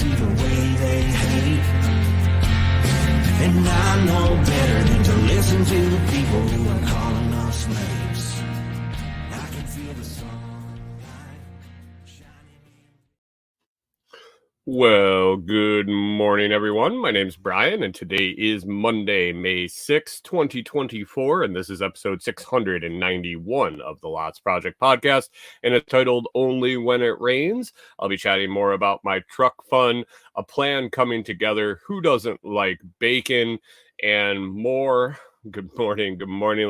see the way they hate. And I know better than to listen to people who are calling us slaves. I can feel the sunlight shining. Well, good morning, everyone. My name's Brian, and today is Monday, May 6, 2024, and this is episode 691 of the Lots Project podcast, and it's titled Only When It Rains. I'll be chatting more about my truck fun, a plan coming together, who doesn't like bacon, and more. Good morning.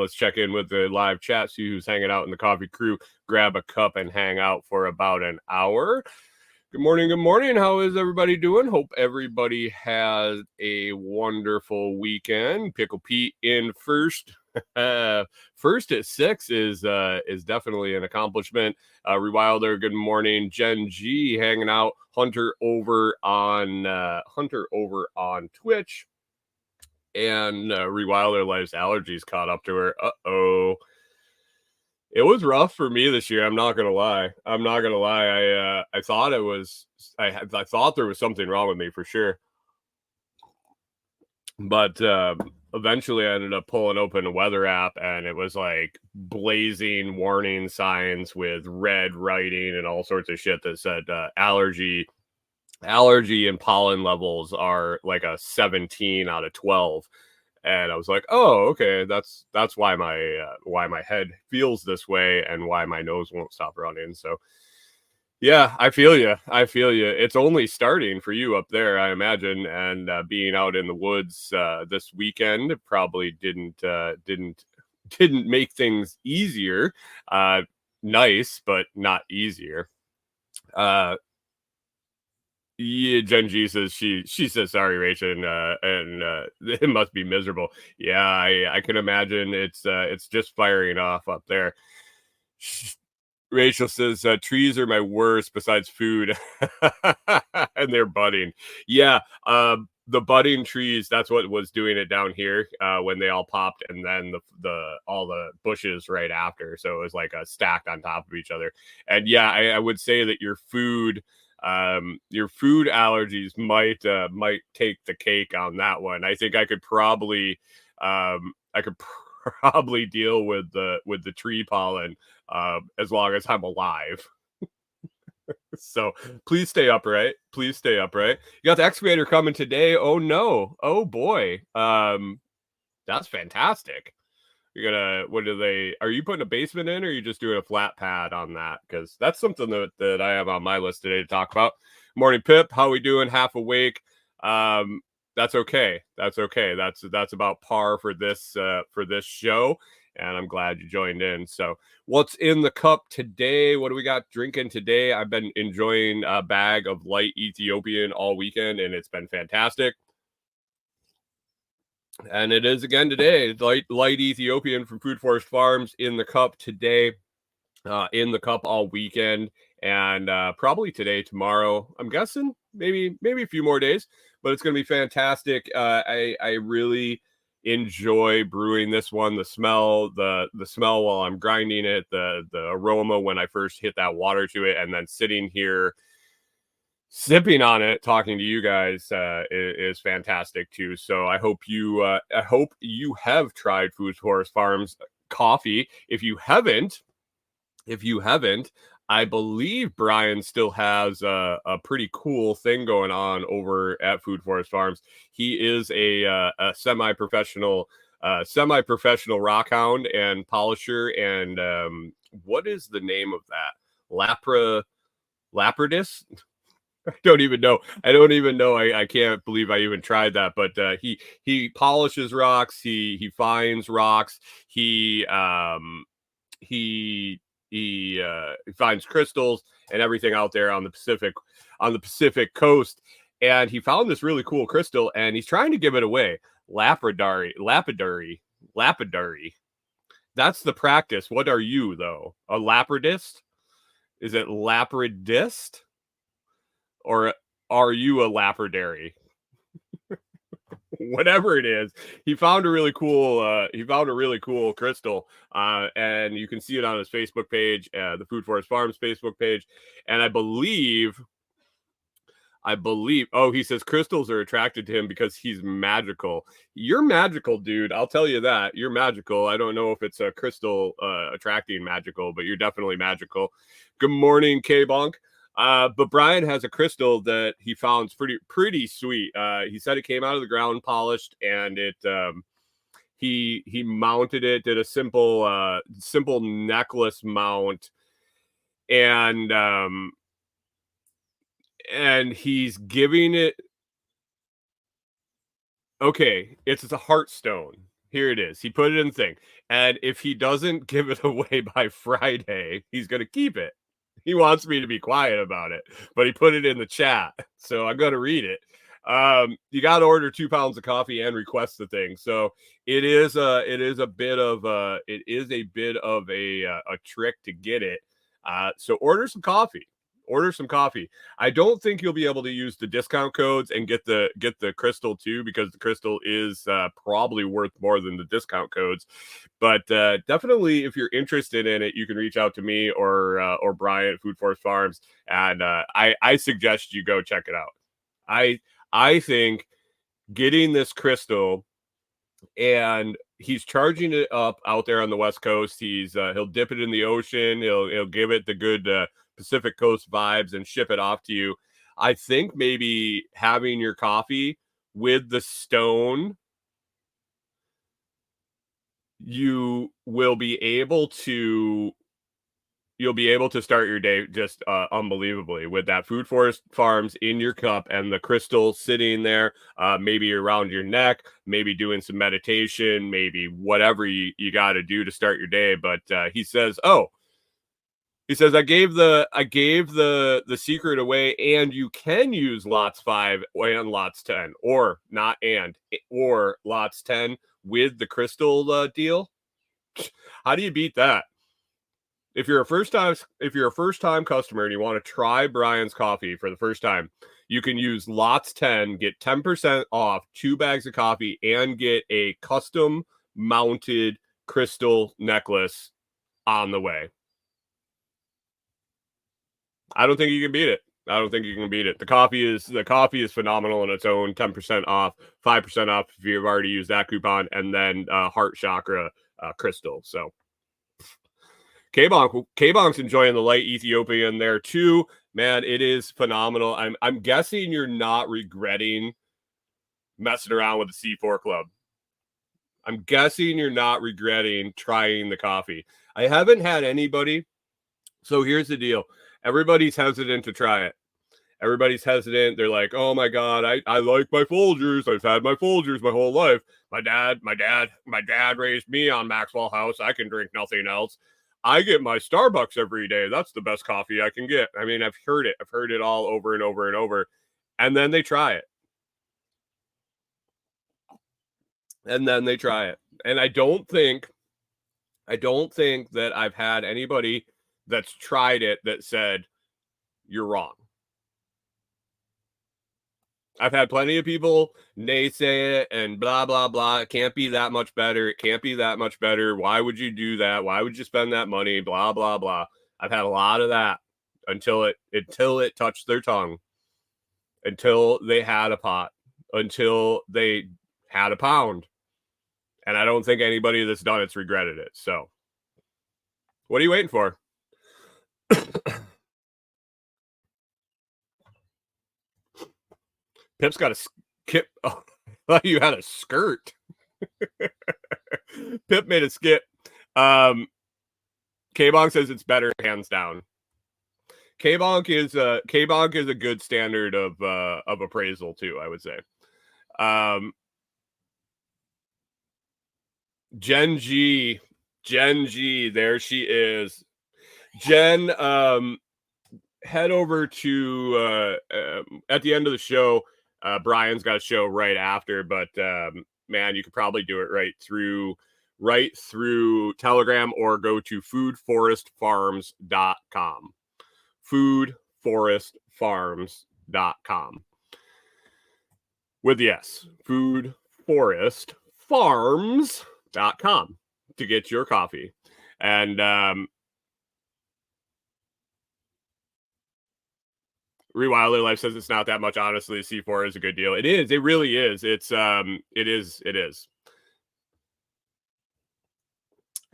Let's check in with the live chat, see who's hanging out in the coffee crew, grab a cup, and hang out for about an hour. Good morning. How is everybody doing? Hope everybody has a wonderful weekend. Pickle Pete in first. First at 6 is definitely an accomplishment. Rewilder, good morning. Jen G hanging out. Hunter over on Twitch. And Rewilder Life's allergies caught up to her. Uh-oh. It was rough for me this year. I'm not gonna lie. I thought I thought there was something wrong with me for sure. But eventually I ended up pulling open a weather app, and it was like blazing warning signs with red writing and all sorts of shit that said allergy and pollen levels are like a 17 out of 12. And I was like, oh, okay, that's why my head feels this way and why my nose won't stop running. So, yeah, I feel you. It's only starting for you up there, I imagine. And being out in the woods this weekend probably didn't make things easier. Nice, but not easier. Yeah, Jen G says she says sorry, Rachel, and it must be miserable. Yeah, I can imagine it's just firing off up there. Rachel says trees are my worst besides food, and they're budding. Yeah, the budding trees. That's what was doing it down here when they all popped, and then the all the bushes right after. So it was like a stacked on top of each other. And yeah, I would say that your food allergies might take the cake on that one. I think I could probably deal with the tree pollen as long as I'm alive. So please stay upright. You got the excavator coming today. Oh no. Oh boy. That's fantastic. You're gonna, are you putting a basement in, or are you just doing a flat pad on that? Because that's something that I have on my list today to talk about. Morning, Pip. How we doing? Half awake. That's okay. That's about par for this show. And I'm glad you joined in. So what's in the cup today? What do we got drinking today? I've been enjoying a bag of light Ethiopian all weekend, and it's been fantastic. And it is again today, light Ethiopian from Food Forest Farms in the cup today, in the cup all weekend, and probably today, tomorrow. I'm guessing maybe a few more days, but it's going to be fantastic. I really enjoy brewing this one. The smell while I'm grinding it, the aroma when I first hit that water to it, and then sitting here sipping on it, talking to you guys is fantastic too. So I hope you have tried Food Forest Farms coffee. If you haven't, I believe Brian still has a pretty cool thing going on over at Food Forest Farms. He is a semi-professional rockhound and polisher. And what is the name of that? Lapradus? I don't even know. I can't believe I even tried that. But he polishes rocks. He finds rocks. He finds crystals and everything out there on the Pacific coast. And he found this really cool crystal, and he's trying to give it away. Lapidary. That's the practice. What are you, though? A lapidist? Is it lapidist? Or are you a lapidary? Whatever it is, he found a really cool crystal, and you can see it on his Facebook page, the Food Forest Farms Facebook page. And I believe I believe. Oh, he says crystals are attracted to him because he's magical. You're magical, dude. I'll tell you that. You're magical. I don't know if it's a crystal attracting magical, but you're definitely magical. Good morning, K-Bonk. But Brian has a crystal that he found pretty sweet. He said it came out of the ground polished, and it he mounted it, did a simple necklace mount, and he's giving it. Okay, it's a heart stone. Here it is. He put it in the thing, and if he doesn't give it away by Friday, he's gonna keep it. He wants me to be quiet about it, but he put it in the chat, so I'm gonna read it. You got to order 2 pounds of coffee and request the thing. So it is a bit of a trick to get it. So order some coffee. Order some coffee. I don't think you'll be able to use the discount codes and get the crystal too, because the crystal is probably worth more than the discount codes. But definitely, if you're interested in it, you can reach out to me or Brian at Food Forest Farms, and I suggest you go check it out. I think getting this crystal, and he's charging it up out there on the West Coast. He'll dip it in the ocean. He'll give it the good Pacific Coast vibes and ship it off to you. I think maybe having your coffee with the stone, you'll be able to start your day just unbelievably with that Food Forest Farms in your cup and the crystal sitting there, maybe around your neck, maybe doing some meditation, maybe whatever you got to do to start your day. But he says I gave the secret away, and you can use lots 5 and lots 10, or not or lots 10 with the crystal deal. How do you beat that? If you're a first time customer and you want to try Brian's coffee for the first time, you can use lots 10, get 10% off 2 bags of coffee, and get a custom mounted crystal necklace on the way. I don't think you can beat it. The coffee is phenomenal on its own. 10% off, 5% off if you've already used that coupon, and then heart chakra crystal. So K-Bonk's enjoying the light Ethiopian there too. Man, it is phenomenal. I'm guessing you're not regretting messing around with the C4 Club. I'm guessing you're not regretting trying the coffee. I haven't had anybody. So here's the deal. Everybody's hesitant to try it. Everybody's hesitant. They're like, oh my God, I like my Folgers. I've had my Folgers my whole life. My dad raised me on Maxwell House. I can drink nothing else. I get my Starbucks every day. That's the best coffee I can get. I mean, I've heard it all over and over and over. And then they try it. And I don't think that I've had anybody that's tried it that said you're wrong. I've had plenty of people naysay it and blah, blah, blah. It can't be that much better. It can't be that much better. Why would you do that? Why would you spend that money? Blah, blah, blah. I've had a lot of that until it touched their tongue, until they had a pot, until they had a pound. And I don't think anybody that's done it's regretted it. So what are you waiting for? Pip's got a skip. Oh, I thought you had a skirt. Pip made a skip. K-Bonk says it's better, hands down. K-Bonk is a good standard of appraisal too, I would say. Jen G, there she is. Jen, head over to at the end of the show. Brian's got a show right after, but man, you could probably do it right through Telegram, or go to foodforestfarms.com. foodforestfarms.com with the S. foodforestfarms.com to get your coffee. And Rewilder Life says it's not that much. Honestly, C4 is a good deal. It is. It really is. It is.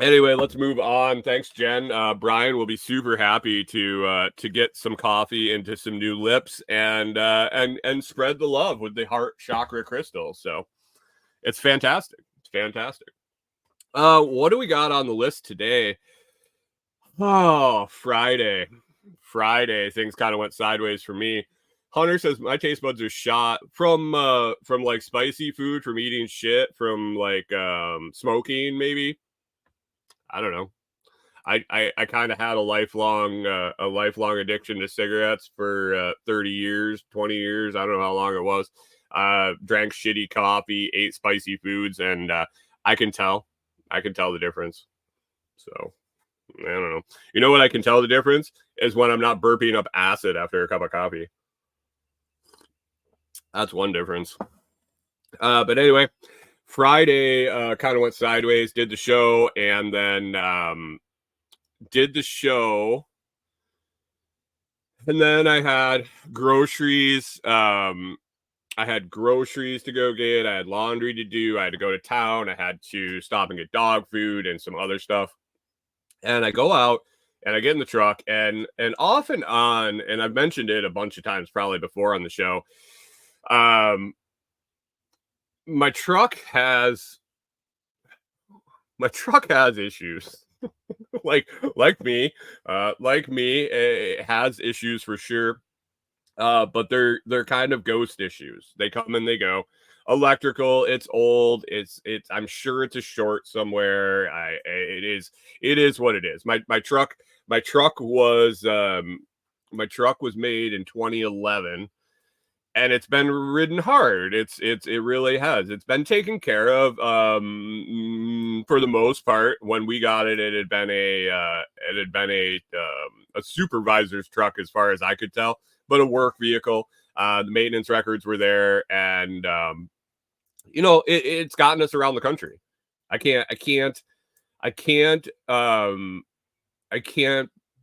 Anyway, let's move on. Thanks, Jen. Brian will be super happy to get some coffee into some new lips and spread the love with the heart chakra crystal. So it's fantastic. It's fantastic. What do we got on the list today? Oh, Friday. Things kind of went sideways for me. Hunter says my taste buds are shot from like spicy food, from eating shit, from like smoking maybe. I don't know. I kind of had a lifelong addiction to cigarettes for 30 years, 20 years. I don't know how long it was. Drank shitty coffee, ate spicy foods, and I can tell the difference. So I don't know. You know what I can tell the difference is when I'm not burping up acid after a cup of coffee. That's one difference. But anyway, Friday kind of went sideways, did the show, and then and then I had groceries. I had groceries to go get. I had laundry to do. I had to go to town. I had to stop and get dog food and some other stuff. And I go out and I get in the truck, and off and on, and I've mentioned it a bunch of times probably before on the show. My truck has issues. like me, it has issues for sure. But they're kind of ghost issues. They come and they go. Electrical, it's old. It's I'm sure it's a short somewhere. It is what it is. My truck was made in 2011, and it's been ridden hard. It really has. It's been taken care of for the most part. When we got it, it had been a supervisor's truck as far as I could tell, but a work vehicle. The maintenance records were there, and it's gotten us around the country. I can't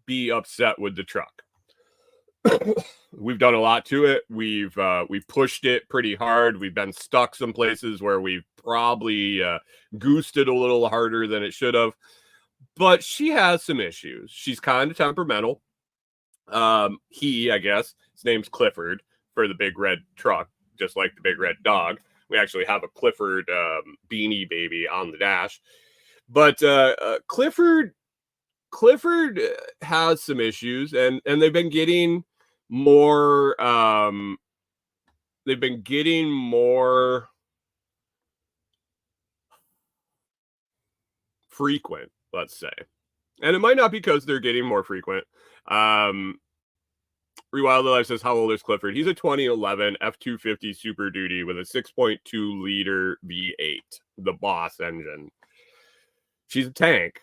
be upset with the truck. We've done a lot to it. We've pushed it pretty hard. We've been stuck some places where we've probably goosed it a little harder than it should have. But she has some issues. She's kind of temperamental. I guess his name's Clifford for the big red truck, just like the big red dog. We actually have a Clifford beanie baby on the dash. But Clifford has some issues, and they've been getting more frequent, let's say. And it might not be because they're getting more frequent. Rewilder Life says, how old is Clifford? He's a 2011 F-250 Super Duty with a 6.2 liter V8, the Boss engine. She's a tank.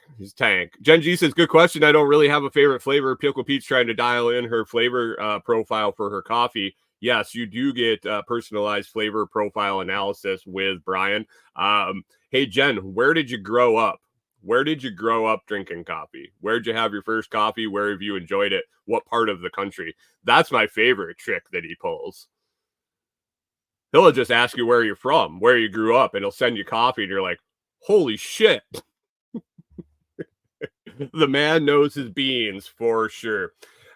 Jen G says, good question. I don't really have a favorite flavor. Pickle Pete's trying to dial in her flavor profile for her coffee. Yes, you do get personalized flavor profile analysis with Brian. Hey, Jen, where did you grow up? Where did you grow up drinking coffee? Where did you have your first coffee? Where have you enjoyed it? What part of the country? That's my favorite trick that he pulls. He'll just ask you where you're from, where you grew up, and he'll send you coffee, and you're like, holy shit. The man knows his beans for sure.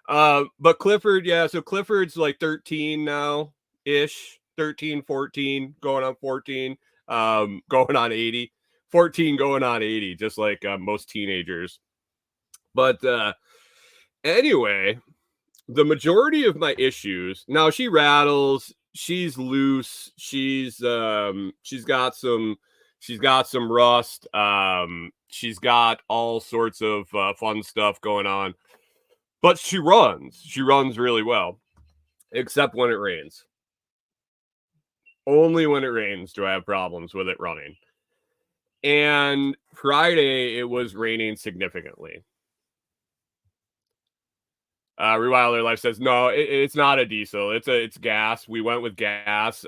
But Clifford, yeah, so Clifford's like 13 now ish, 13, 14, going on 14, going on 80, 14 going on 80, just like most teenagers. But anyway, the majority of my issues now, she rattles, she's loose, she's got some rust, she's got all sorts of fun stuff going on, but she runs really well, except when it rains. Only when it rains do I have problems with it running. And Friday it was raining significantly. Rewilder Life says, no, it's not a diesel. It's gas. We went with gas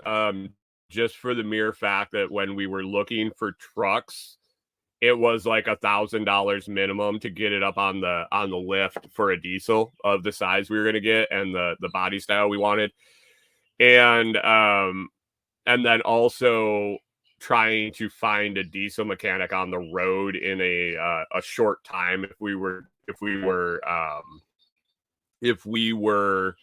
just for the mere fact that when we were looking for trucks it was like $1,000 minimum to get it up on the lift for a diesel of the size we were going to get and the body style we wanted. And then also trying to find a diesel mechanic on the road in a short time if we were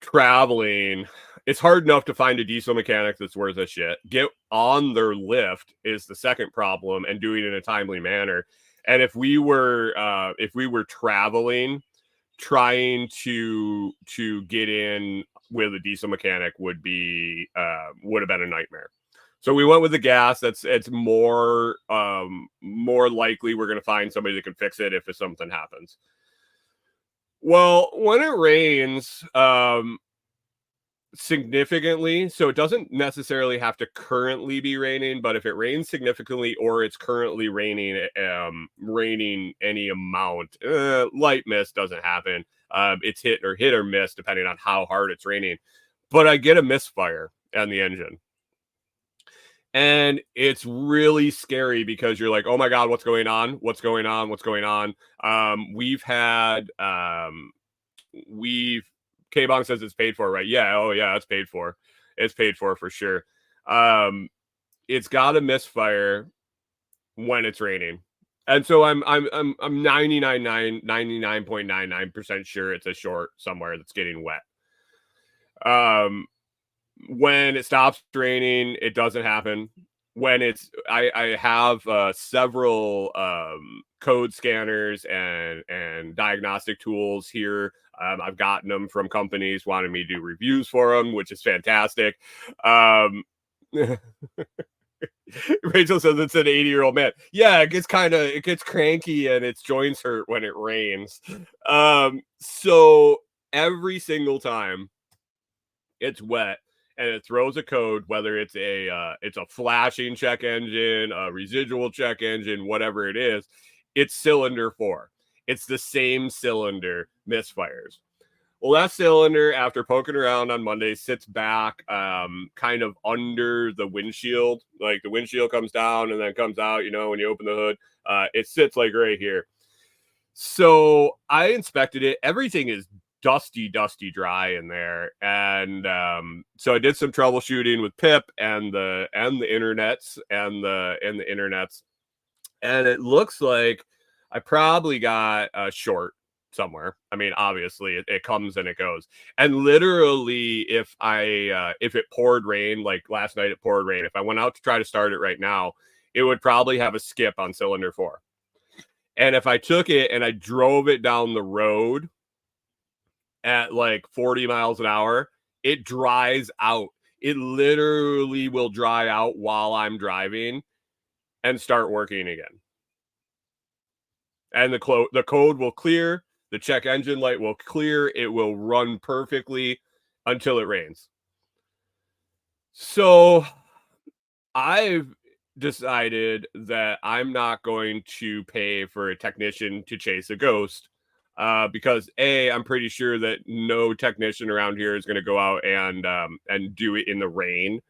traveling. It's hard enough to find a diesel mechanic that's worth a shit. Get on their lift is the second problem, and doing it in a timely manner. And if we were traveling, trying to get in with a diesel mechanic would have been a nightmare. So we went with the gas. It's more likely we're going to find somebody that can fix it if something happens. Well, when it rains significantly, so it doesn't necessarily have to currently be raining, but if it rains significantly or it's currently raining any amount, light mist doesn't happen. It's hit or miss depending on how hard it's raining. But I get a misfire on the engine. And it's really scary because you're like, oh my God, what's going on? What's going on? What's going on? K-Bong says it's paid for, right? Yeah. Oh yeah, it's paid for. It's paid for sure. It's got a misfire when it's raining. And so I'm 99.99% sure it's a short somewhere that's getting wet. When it stops raining, it doesn't happen. When I have several code scanners and diagnostic tools here. I've gotten them from companies wanting me to do reviews for them, which is fantastic. Rachel says it's an 80-year-old man. Yeah, it gets cranky and its joints hurt when it rains. So every single time it's wet and it throws a code, whether it's a flashing check engine, a residual check engine, whatever it is, it's cylinder 4. It's the same cylinder misfires. Well, that cylinder, after poking around on Monday, sits back kind of under the windshield. Like the windshield comes down and then comes out, when you open the hood. It sits like right here. So I inspected it. Everything is dusty dry in there. And so I did some troubleshooting with Pip and the internets and the internets. And it looks like I probably got a short somewhere. I mean, obviously it comes and it goes. And literally if it poured rain, like last night it poured rain, if I went out to try to start it right now, it would probably have a skip on cylinder 4. And if I took it and I drove it down the road at like 40 miles an hour, it dries out. It literally will dry out while I'm driving and start working again. And the code will clear. The check engine light will clear. It will run perfectly until it rains. So I've decided that I'm not going to pay for a technician to chase a ghost because I'm pretty sure that no technician around here is going to go out and do it in the rain.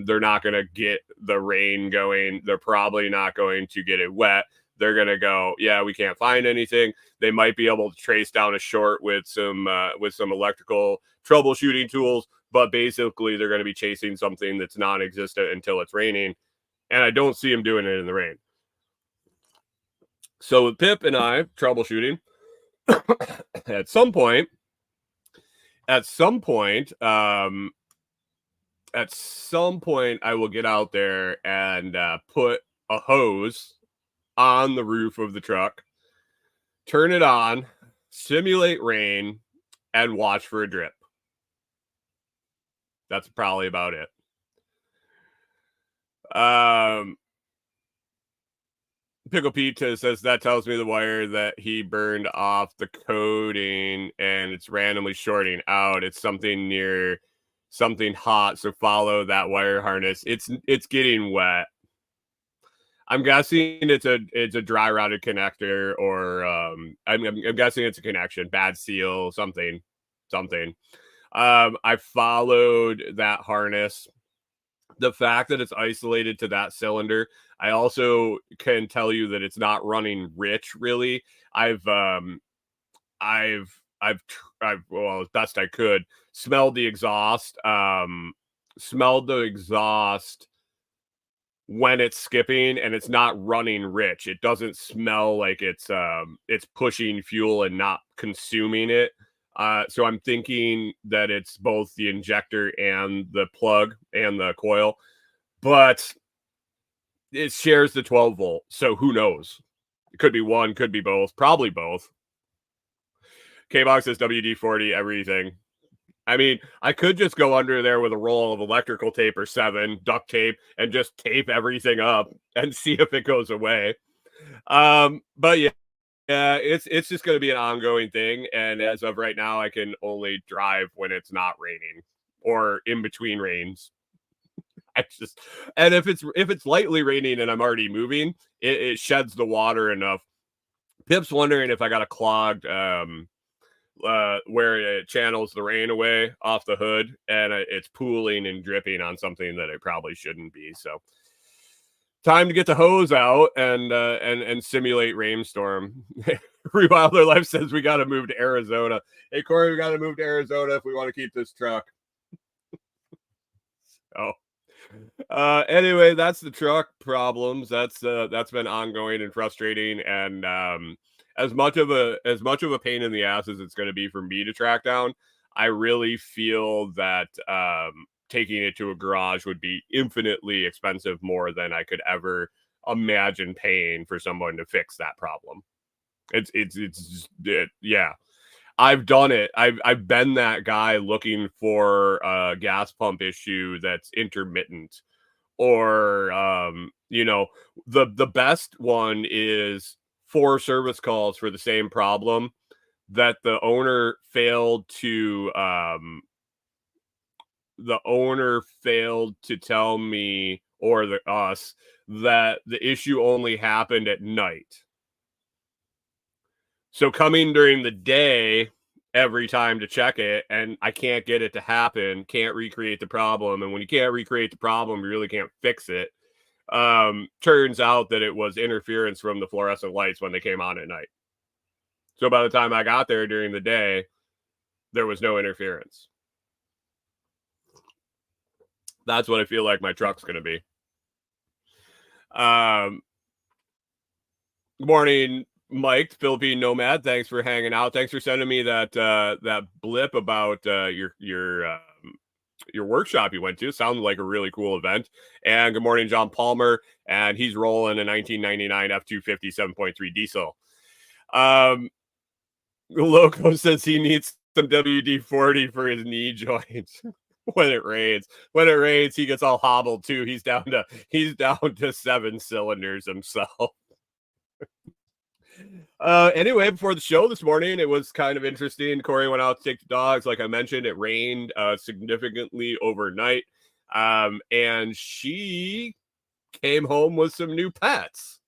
They're not going to get the rain going. They're probably not going to get it wet. They're going to go, yeah, we can't find anything. They might be able to trace down a short with some electrical troubleshooting tools, but basically they're going to be chasing something that's non-existent until it's raining. And I don't see them doing it in the rain. So with Pip and I troubleshooting, at some point, I will get out there and put a hose on the roof of the truck, turn it on, simulate rain, and watch for a drip. That's probably about it. Pickle Pete says that tells me the wire that he burned off the coating and it's randomly shorting out. It's something near something hot, so follow that wire harness. It's getting wet. I'm guessing it's a dry routed connector, or I'm guessing it's a connection, bad seal, something. I followed that harness the fact that it's isolated to that cylinder, I also can tell you that it's not running rich really. I've well, as best I could, smelled the exhaust, when it's skipping, and it's not running rich. It doesn't smell like it's pushing fuel and not consuming it. So I'm thinking that it's both the injector and the plug and the coil, but it shares the 12 volt. So who knows? It could be one, could be both, probably both. K-Box says WD-40, everything. I mean, I could just go under there with a roll of electrical tape or 7, duct tape, and just tape everything up and see if it goes away. But yeah, it's just going to be an ongoing thing. And as of right now, I can only drive when it's not raining or in between rains. And if it's lightly raining and I'm already moving, it sheds the water enough. Pip's wondering if I got a clogged where it channels the rain away off the hood, and it's pooling and dripping on something that it probably shouldn't be. So time to get the hose out and simulate rainstorm. Rewilder Life says we got to move to Arizona. Hey Corey, we got to move to Arizona if we want to keep this truck. Oh. Anyway, that's the truck problems. That's been ongoing and frustrating, and as much of a pain in the ass as it's going to be for me to track down, I really feel that taking it to a garage would be infinitely expensive, more than I could ever imagine paying for someone to fix that problem. Yeah. I've done it. I've been that guy looking for a gas pump issue that's intermittent, or the best one is 4 service calls for the same problem that the owner failed to tell me, or us, that the issue only happened at night. So coming during the day every time to check it, and I can't get it to happen, can't recreate the problem. And when you can't recreate the problem, you really can't fix it. Turns out that it was interference from the fluorescent lights when they came on at night. So by the time I got there during the day, there was no interference. That's what I feel like my truck's going to be. Good morning, Mike, Philippine Nomad. Thanks for hanging out. Thanks for sending me that blip about your workshop you went to. Sounded like a really cool event. And good morning, John Palmer. And he's rolling a 1999 F-250 7.3 diesel. Loco says he needs some WD-40 for his knee joints. When it rains, he gets all hobbled too. He's down to 7 cylinders himself. Anyway, before the show this morning, it was kind of interesting. Corey went out to take the dogs. Like I mentioned, it rained significantly overnight. And she came home with some new pets.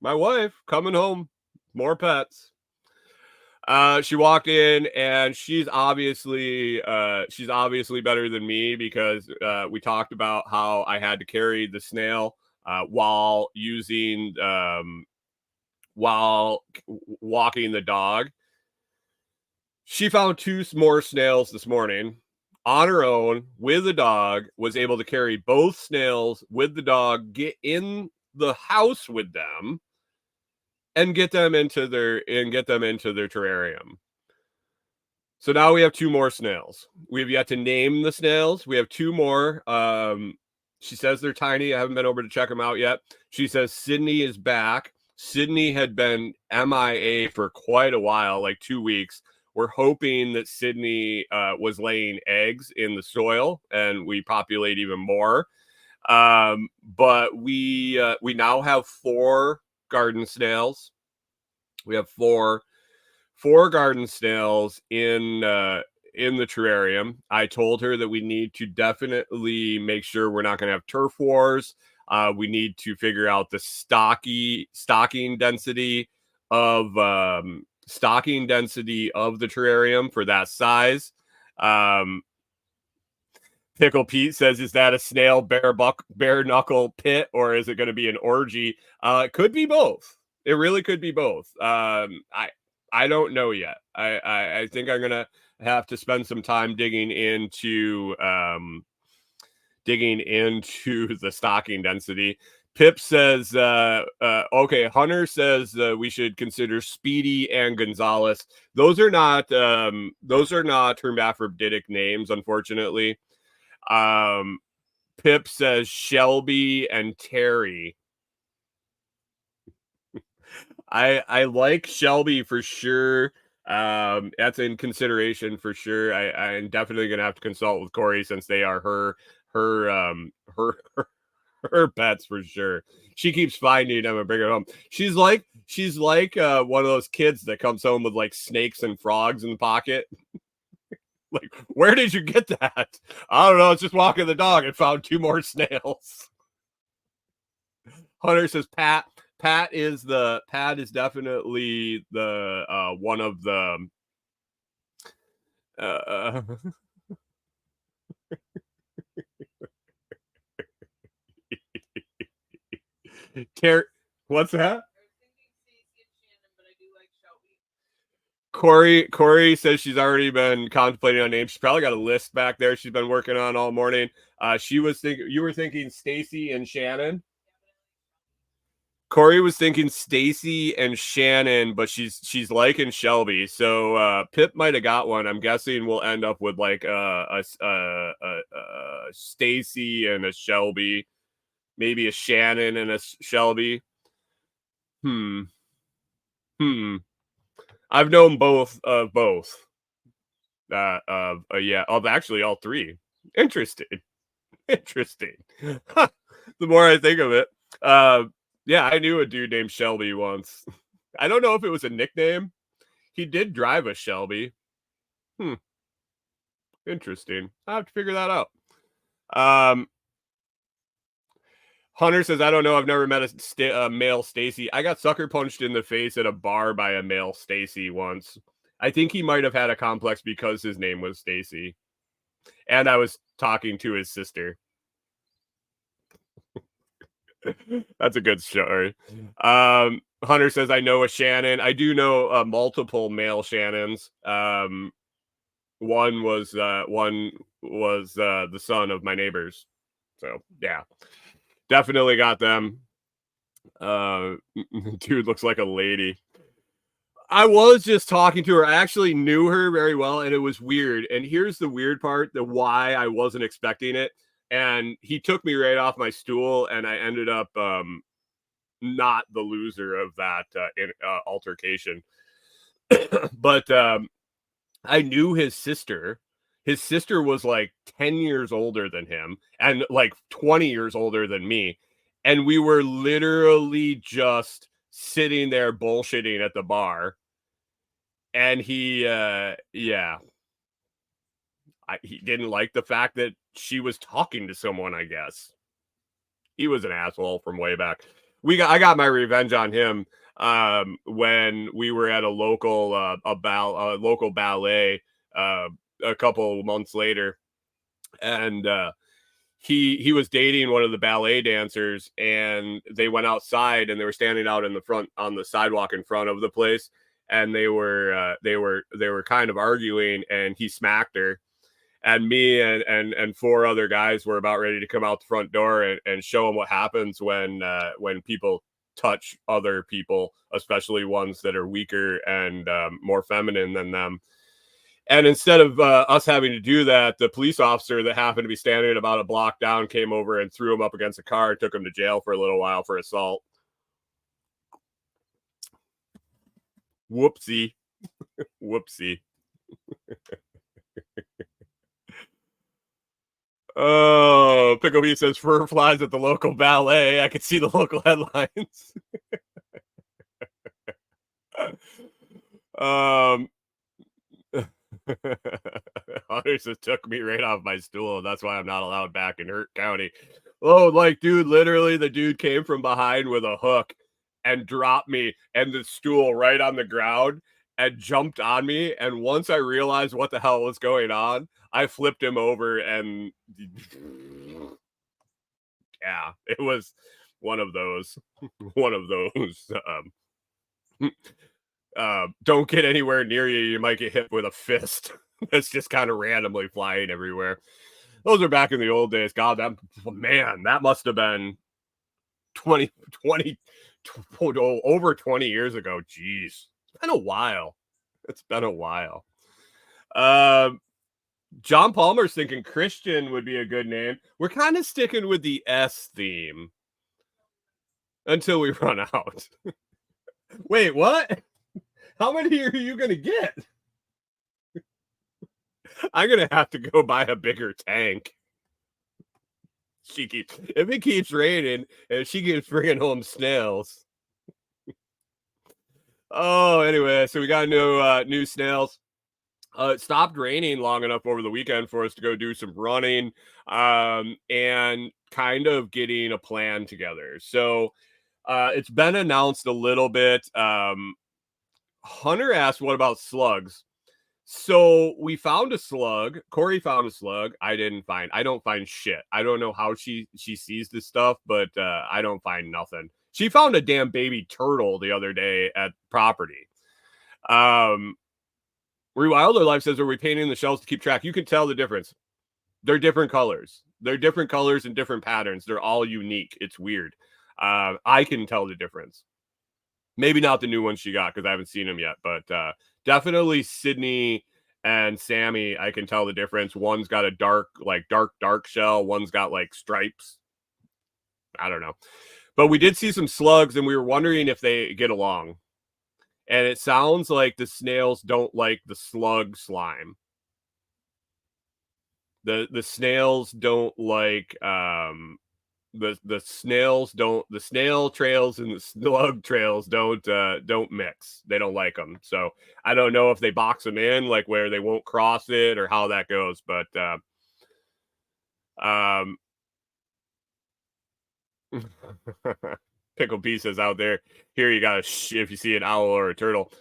My wife coming home, more pets. She walked in, and she's obviously better than me, because we talked about how I had to carry the snail while walking the dog. She found 2 more snails this morning on her own with the dog, was able to carry both snails with the dog, get in the house with them, and get them into their terrarium. So now we have 2 more snails. We have yet to name the snails. We have 2 more. She says they're tiny. I haven't been over to check them out yet. She says Sydney is back. Sydney had been MIA for quite a while, like 2 weeks. We're hoping that Sydney was laying eggs in the soil and we populate even more. But we now have 4 garden snails. We have four garden snails in the terrarium. I told her that we need to definitely make sure we're not going to have turf wars. We need to figure out the stocking density of the terrarium for that size. Pickle Pete says, "Is that a snail bare knuckle pit, or is it going to be an orgy?" It could be both. It really could be both. I don't know yet. I think I'm gonna have to spend some time digging into the stocking density. Pip says, okay, Hunter says we should consider Speedy and Gonzalez. Those are not hermaphroditic names, unfortunately. Pip says Shelby and Terry. I like Shelby for sure. That's in consideration for sure. I'm definitely gonna have to consult with Corey since they are her her pets for sure. She keeps finding them and bringing them home. She's like one of those kids that comes home with like snakes and frogs in the pocket. Like, where did you get that? I don't know. It's just walking the dog and found 2 more snails. Hunter says Pat is definitely the one of the what's that? Corey says she's already been contemplating on names. She's probably got a list back there she's been working on all morning. You were thinking Stacy and Shannon. Corey was thinking Stacy and Shannon, but she's liking Shelby. So Pip might have got one. I'm guessing we'll end up with like a Stacy and a Shelby, maybe a Shannon and a Shelby. I've known both. Yeah, of actually all 3. Interesting. The more I think of it, yeah, I knew a dude named Shelby once. I don't know if it was a nickname. He did drive a Shelby. Interesting. I have to figure that out. Hunter says, I don't know. I've never met a male Stacy. I got sucker punched in the face at a bar by a male Stacy once. I think he might have had a complex because his name was Stacy. And I was talking to his sister. That's a good story. Hunter says, I know a Shannon. I do know multiple male Shannons. One was the son of my neighbors. So yeah, definitely got them. Dude looks like a lady. I was just talking to her. I actually knew her very well, and it was weird. And here's the weird part, the why I wasn't expecting it. And he took me right off my stool, and I ended up not the loser of that altercation. But I knew his sister. His sister was like 10 years older than him and like 20 years older than me. And we were literally just sitting there bullshitting at the bar. And he didn't like the fact that she was talking to someone, I guess. He was an asshole from way back. I got my revenge on him when we were at a local ballet a couple months later, and he was dating one of the ballet dancers, and they went outside and they were standing out in the front on the sidewalk in front of the place, and they were kind of arguing, and he smacked her. And me and 4 other guys were about ready to come out the front door and show them what happens when people touch other people, especially ones that are weaker and more feminine than them. And instead of us having to do that, the police officer that happened to be standing about a block down came over and threw him up against a car and took him to jail for a little while for assault. Whoopsie. Whoopsie. Oh, Pickle B says fur flies at the local ballet. I could see the local headlines. Hunter says took me right off my stool. That's why I'm not allowed back in Hurt County. Oh, like, dude, literally the dude came from behind with a hook and dropped me and the stool right on the ground. and jumped on me. And once I realized what the hell was going on, I flipped him over, and yeah, it was one of those, one of those. Don't get anywhere near you. You might get hit with a fist that's just kind of randomly flying everywhere. Those are back in the old days. God, that must have been 20, over 20 years ago. Jeez. It's been a while. It's been a while. John Palmer's thinking Christian would be a good name. We're kind of sticking with the S theme until we run out. Wait, what? How many are you going to get? I'm going to have to go buy a bigger tank. If it keeps raining and she keeps bringing home snails. Oh, anyway, so we got new snails. It stopped raining long enough over the weekend for us to go do some running, and kind of getting a plan together. So it's been announced a little bit. Hunter asked, what about slugs? So we found a slug. Corey found a slug. I don't find shit. I don't know how she sees this stuff, but I don't find nothing. She found a damn baby turtle the other day at property. Rewilder Life says, are we painting the shells to keep track? You can tell the difference. They're different colors. They're different colors and different patterns. They're all unique. It's weird. I can tell the difference. Maybe not the new ones she got because I haven't seen them yet, but definitely Sydney and Sammy, I can tell the difference. One's got a dark shell. One's got like stripes. I don't know. But we did see some slugs, and we were wondering if they get along. And it sounds like the snails don't like the slug slime. The snails don't like the snail trails and the slug trails don't mix. They don't like them. So I don't know if they box them in, like where they won't cross it, or how that goes. But Pickle pieces out there. Here you got if you see an owl or a turtle.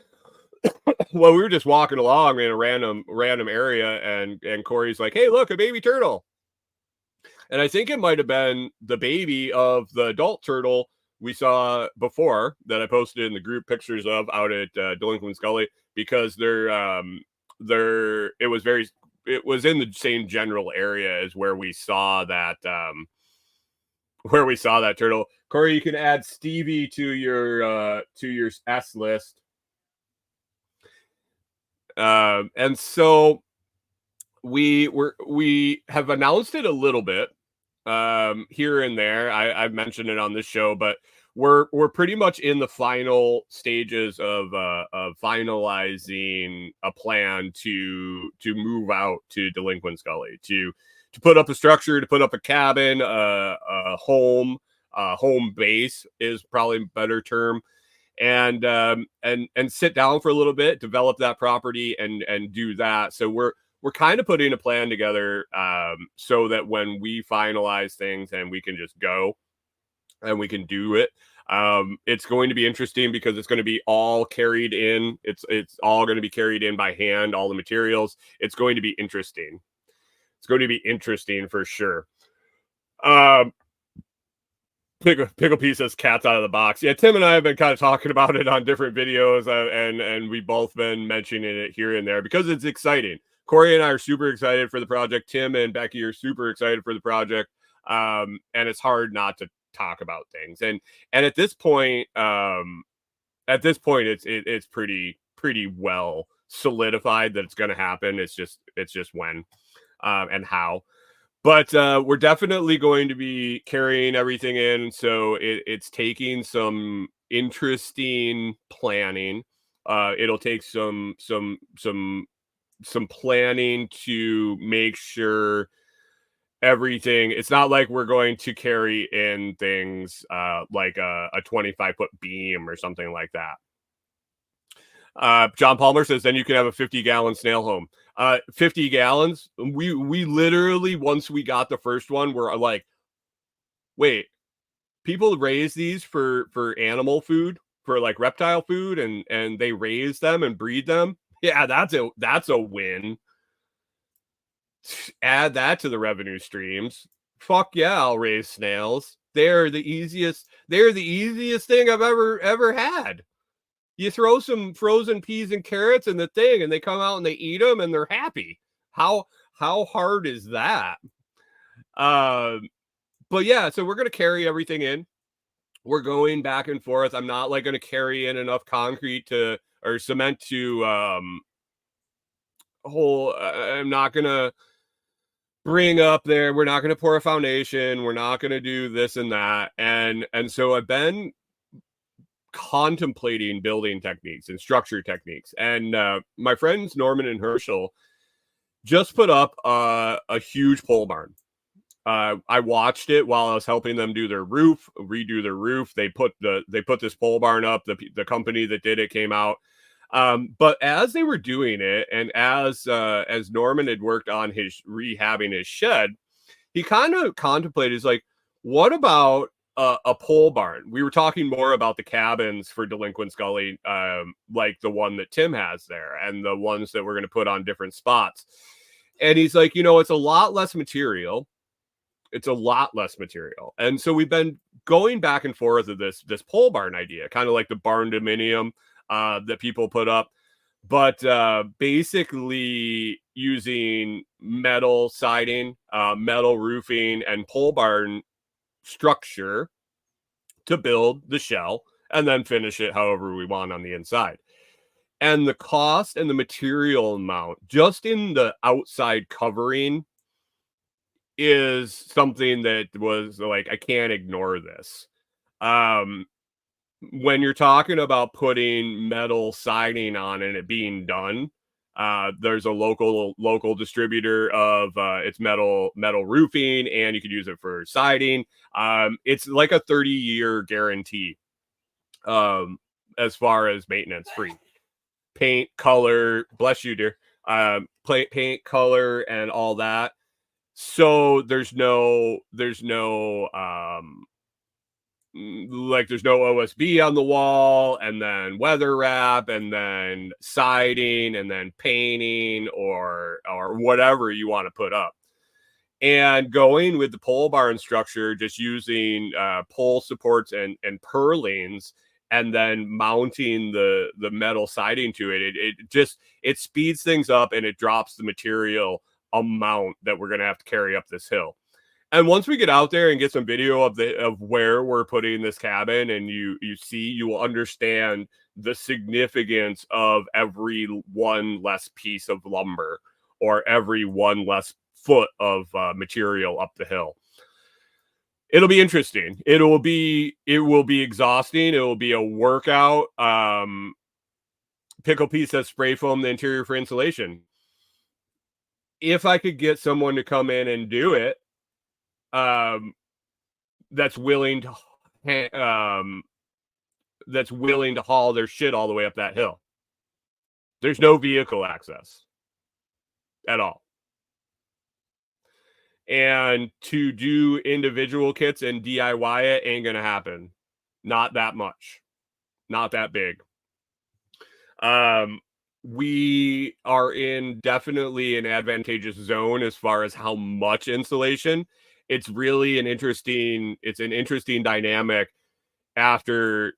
Well, we were just walking along in a random area, and Corey's like, "Hey, look, a baby turtle." And I think it might have been the baby of the adult turtle we saw before that I posted in the group pictures of out at Delinquent Scully, because it was in the same general area as where we saw that turtle. Corey, you can add Stevie to your S list. And so we have announced it a little bit here and there. I've mentioned it on this show, but we're pretty much in the final stages of finalizing a plan to move out to Delinquent Scully, to put up a structure, to put up a cabin, a home base is probably a better term, and sit down for a little bit, develop that property, and do that. So we're kind of putting a plan together, so that when we finalize things and we can just go and we can do it, it's going to be interesting because it's going to be all carried in. It's all going to be carried in by hand, all the materials. It's going to be interesting. It's going to be interesting for sure. Pickle P says cats out of the box. Yeah, Tim and I have been kind of talking about it on different videos, and we've both been mentioning it here and there because it's exciting. Corey and I are super excited for the project. Tim and Becky are super excited for the project. And it's hard not to talk about things. And at this point, it's pretty well solidified that it's going to happen. It's just when, and how. But we're definitely going to be carrying everything in. So it's taking some interesting planning. It'll take some planning to make sure everything. It's not like we're going to carry in things like a 25-foot beam or something like that. John Palmer says, then you can have a 50-gallon snail home. 50 gallons. We literally, once we got the first one, we're like, wait, people raise these for animal food? for like reptile food, and they raise them and breed them. Yeah, that's a win. Add that to the revenue streams. Fuck yeah, I'll raise snails. They're the easiest thing I've ever had. You throw some frozen peas and carrots in the thing, and they come out and they eat them, and they're happy. How hard is that? But yeah, so we're gonna carry everything in. We're going back and forth. I'm not like gonna carry in enough concrete to or cement to I'm not gonna bring up there. We're not gonna pour a foundation. We're not gonna do this and that. And so I've been contemplating building techniques and structure techniques. And my friends Norman and Herschel just put up a huge pole barn. I watched it while I was helping them do their redo their roof. They put this pole barn up. The company that did it came out. But as they were doing it, and as Norman had worked on his rehabbing his shed, he kind of contemplated, is like, what about a pole barn? We were talking more about the cabins for Delinquent Scully, like the one that Tim has there, and the ones that we're going to put on different spots. And he's like, it's a lot less material. It's a lot less material. And so we've been going back and forth of this pole barn idea, kind of like the barn dominium that people put up, but basically using metal siding, metal roofing, and pole barn structure to build the shell and then finish it however we want on the inside. And the cost and the material amount just in the outside covering is something that was like, I can't ignore this. When you're talking about putting metal siding on and it being done, there's a local distributor of it's metal roofing, and you could use it for siding. It's like a 30-year guarantee as far as maintenance free. Paint, color, bless you, dear. Paint, color, and all that. So there's no OSB on the wall, and then weather wrap, and then siding, and then painting, or whatever you want to put up. And going with the pole barn structure, just using pole supports and purlins, and then mounting the metal siding to it, it speeds things up, and it drops the material amount that we're going to have to carry up this hill. And once we get out there and get some video of where we're putting this cabin, and you will understand the significance of every one less piece of lumber or every one less foot of material up the hill. It'll be interesting. It will be exhausting. It will be a workout. Pickle P says spray foam the interior for insulation. If I could get someone to come in and do it, that's willing to haul their shit all the way up that hill. There's no vehicle access at all. And to do individual kits and DIY it ain't gonna happen. Not that much. Not that big. We are in definitely an advantageous zone as far as how much insulation. It's really an interesting dynamic after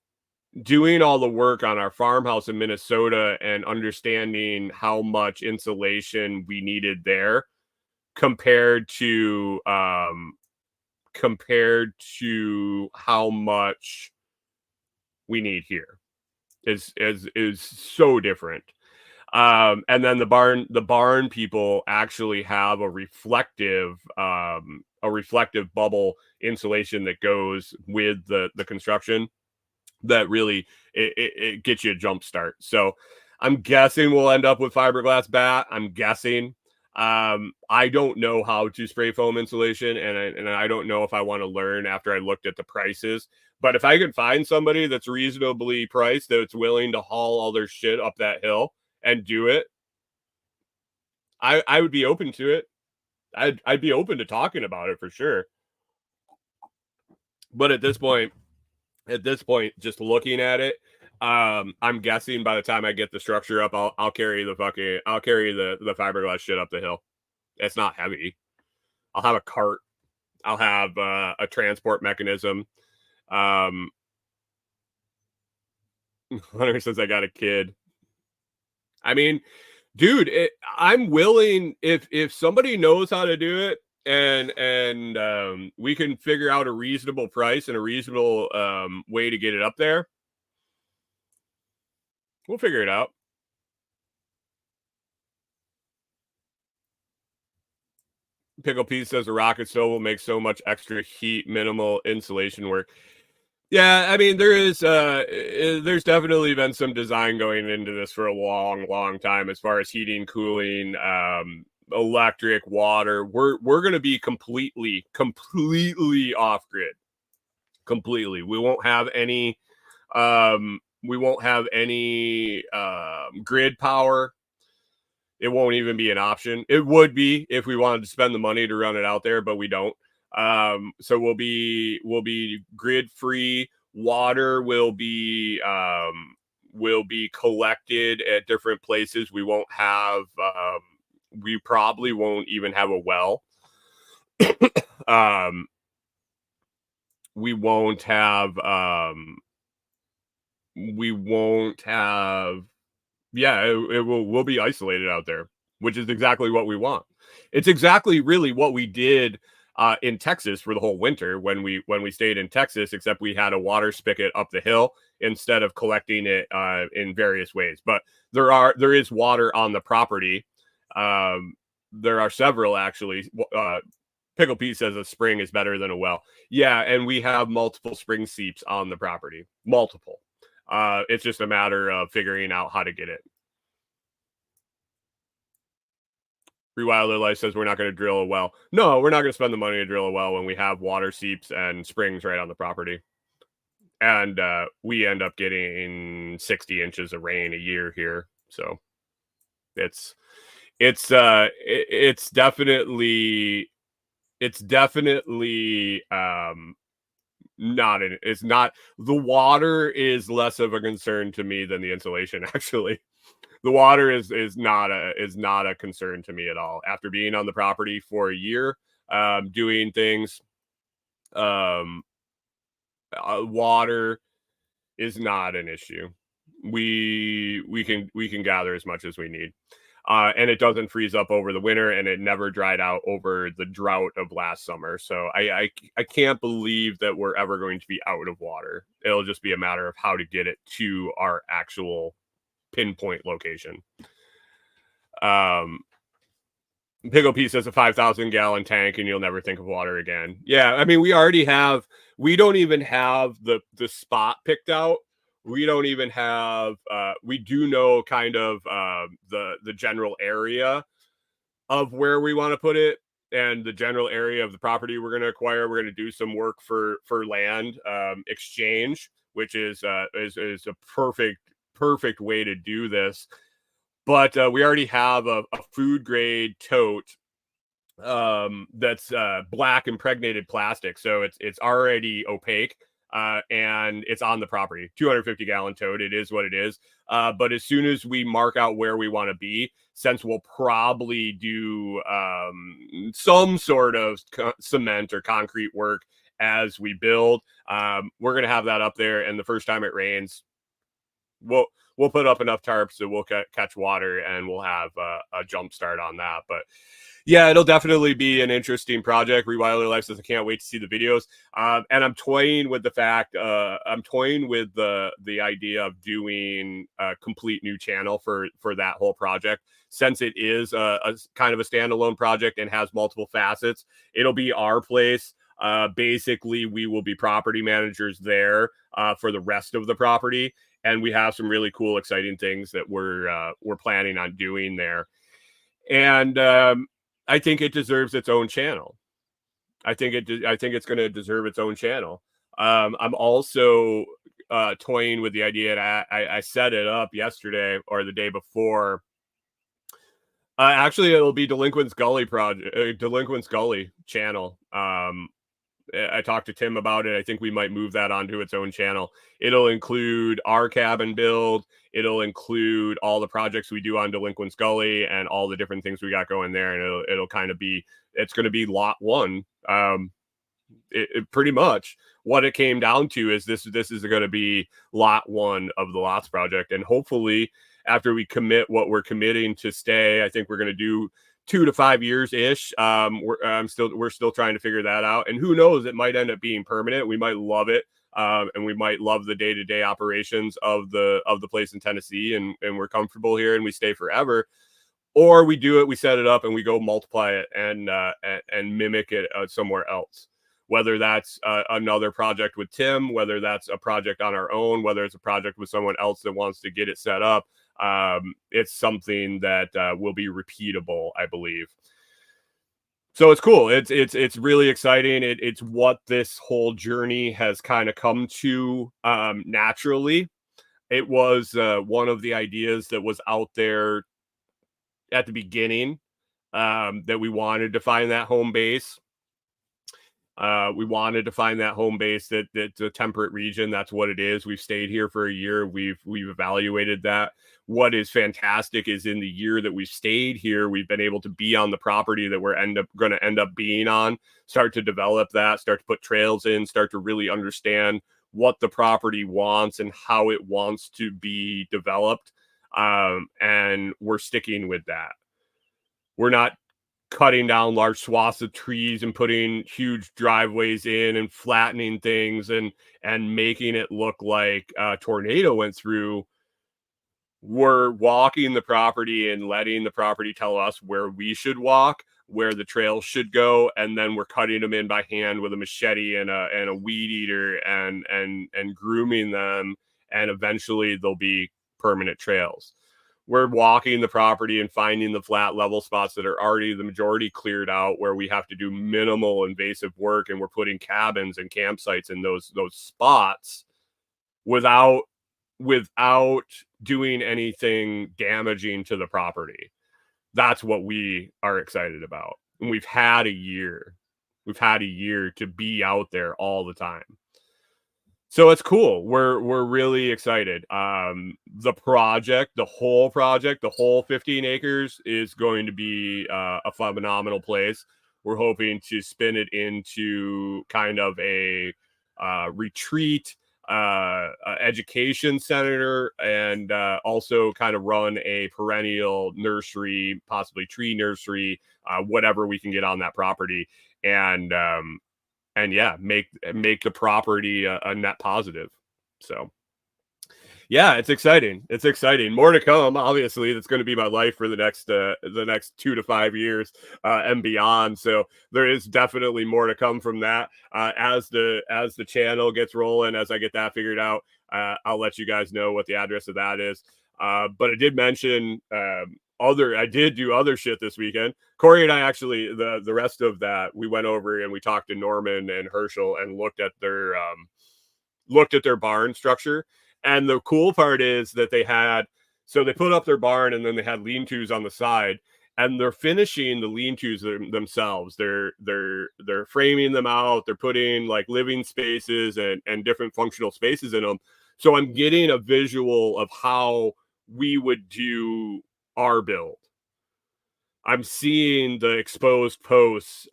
doing all the work on our farmhouse in Minnesota and understanding how much insulation we needed there compared to how much we need here is so different. And then the barn people actually have a reflective bubble insulation that goes with the construction that really it gets you a jump start. So I'm guessing we'll end up with fiberglass bat. I'm guessing. I don't know how to spray foam insulation, and I don't know if I want to learn after I looked at the prices. But if I could find somebody that's reasonably priced, that's willing to haul all their shit up that hill and do it, I would be open to it. I'd be open to talking about it for sure. But at this point, just looking at it, I'm guessing by the time I get the structure up, I'll carry the fiberglass shit up the hill. It's not heavy. I'll have a cart. I'll have a transport mechanism. Hunter says I got a kid. I mean, dude, I'm willing if somebody knows how to do it and we can figure out a reasonable price and a reasonable way to get it up there. We'll figure it out. Pickle Pete says a rocket stove will make so much extra heat, minimal insulation work. Yeah, I mean there's definitely been some design going into this for a long time as far as heating, cooling, electric, water. We're going to be completely off grid. Completely. We won't have any grid power. It won't even be an option. It would be if we wanted to spend the money to run it out there, but we don't. So we'll be grid free. Water will be collected at different places. We won't have. We probably won't even have a well. We won't have. We won't have. Yeah, we'll be isolated out there, which is exactly what we want. It's exactly really what we did in Texas for the whole winter when we stayed in Texas, except we had a water spigot up the hill instead of collecting it in various ways. But there is water on the property. There are several actually. Pickle Pete says a spring is better than a well. Yeah, and we have multiple spring seeps on the property. Multiple. It's just a matter of figuring out how to get it. Rewilder Life says we're not going to drill a well. No, we're not going to spend the money to drill a well when we have water seeps and springs right on the property. And we end up getting 60 inches of rain a year here. So it's definitely it's not. The water is less of a concern to me than the insulation. Actually, the water is not a concern to me at all. After being on the property for a year, doing things, water is not an issue. We can gather as much as we need. And it doesn't freeze up over the winter, and it never dried out over the drought of last summer. So I can't believe that we're ever going to be out of water. It'll just be a matter of how to get it to our actual pinpoint location. Pickle Pete says a 5,000 gallon tank and you'll never think of water again. Yeah, I mean we don't even have the spot picked out. We don't even have we do know kind of the general area of where we want to put it and the general area of the property we're going to acquire. We're going to do some work for land exchange, which is a perfect way to do this. But we already have a food grade tote that's black impregnated plastic, so it's already opaque. And it's on the property. 250 gallon tote. It is what it is. But as soon as we mark out where we want to be, since we'll probably do some sort of cement or concrete work as we build, we're going to have that up there. And the first time it rains, we'll put up enough tarps that we'll catch water and we'll have a jump start on that. But yeah, it'll definitely be an interesting project. Rewilder Life says I can't wait to see the videos. And I'm toying with the fact, I'm toying with the idea of doing a complete new channel for that whole project. Since it is a kind of a standalone project and has multiple facets, it'll be our place. Basically, we will be property managers there for the rest of the property. And we have some really cool, exciting things that we're planning on doing there. And I think it deserves its own channel. I think it's going to deserve its own channel. I'm also toying with the idea that I set it up yesterday or the day before. Actually, it'll be Delinquent's Gully channel. I talked to Tim about it. I think we might move that onto its own channel. It'll include our cabin build. It'll include all the projects we do on Delinquent's Gully and all the different things we got going there. And it'll kind of be, it's going to be lot one. It pretty much what it came down to is this is going to be lot one of the Lots Project. And hopefully after we commit what we're committing to stay, I think we're going to do 2 to 5 years ish. We're still trying to figure that out. And who knows, it might end up being permanent. We might love it. And we might love the day-to-day operations of the place in Tennessee, and we're comfortable here and we stay forever. Or we do it, we set it up, and we go multiply it and mimic it somewhere else. Whether that's another project with Tim, whether that's a project on our own, whether it's a project with someone else that wants to get it set up, it's something that will be repeatable, I believe. So it's cool. It's really exciting. It's what this whole journey has kind of come to naturally. It was one of the ideas that was out there at the beginning, that we wanted to find that home base. We wanted to find that home base that's a temperate region. That's what it is. We've stayed here for a year. We've evaluated that. What is fantastic is in the year that we've stayed here, we've been able to be on the property that we're going to end up being on, start to develop that, start to put trails in, start to really understand what the property wants and how it wants to be developed. And we're sticking with that. We're not cutting down large swaths of trees and putting huge driveways in and flattening things and making it look like a tornado went through. We're walking the property and letting the property tell us where we should walk, where the trails should go, and then we're cutting them in by hand with a machete and a weed eater and grooming them, and eventually they'll be permanent trails. We're walking the property and finding the flat level spots that are already the majority cleared out, where we have to do minimal invasive work, and we're putting cabins and campsites in those spots without doing anything damaging to the property. That's what we are excited about. And we've had a year to be out there all the time. So it's cool. We're really excited. The whole 15 acres is going to be a phenomenal place. We're hoping to spin it into kind of a retreat, education center, and also kind of run a perennial nursery, possibly tree nursery, whatever we can get on that property. And yeah, make the property a net positive. So yeah, it's exciting. It's exciting. More to come. Obviously, that's going to be my life for the next 2 to 5 years and beyond. So there is definitely more to come from that. As the channel gets rolling, as I get that figured out, I'll let you guys know what the address of that is. But I did mention I did do other shit this weekend. Corey and I actually, the rest of that, we went over and we talked to Norman and Herschel and looked at their barn structure. And the cool part is that they put up their barn and then they had lean-tos on the side, and they're finishing the lean-tos themselves. They're framing them out. They're putting like living spaces and different functional spaces in them. So I'm getting a visual of how we would do our build. I'm seeing the exposed posts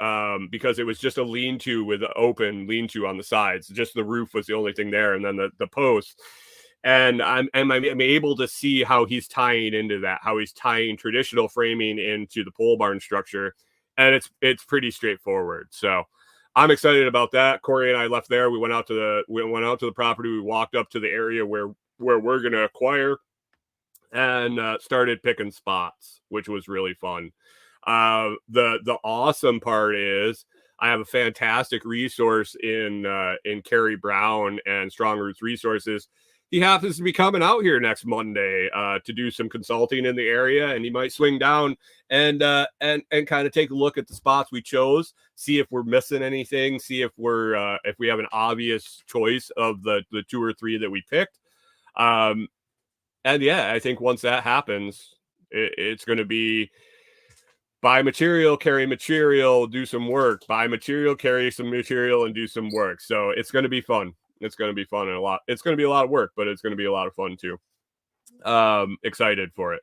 because it was just a lean-to with an open lean-to on the sides. Just the roof was the only thing there, and then the posts. And I'm able to see how he's tying into that, how he's tying traditional framing into the pole barn structure, and it's pretty straightforward. So I'm excited about that. Corey and I left there. We went out to the property. We walked up to the area where we're going to acquire, and started picking spots, which was really fun. The awesome part is I have a fantastic resource in Kerry Brown and Strong Roots Resources. He happens to be coming out here next Monday to do some consulting in the area, and he might swing down and kind of take a look at the spots we chose, see if we're missing anything, see if we have an obvious choice of the 2 or 3 that we picked. And yeah, I think once that happens, it's going to be buy material, carry material, do some work, buy material, carry some material, and do some work. So it's going to be fun. It's going to be fun and a lot. It's going to be a lot of work, but it's going to be a lot of fun too. Excited for it.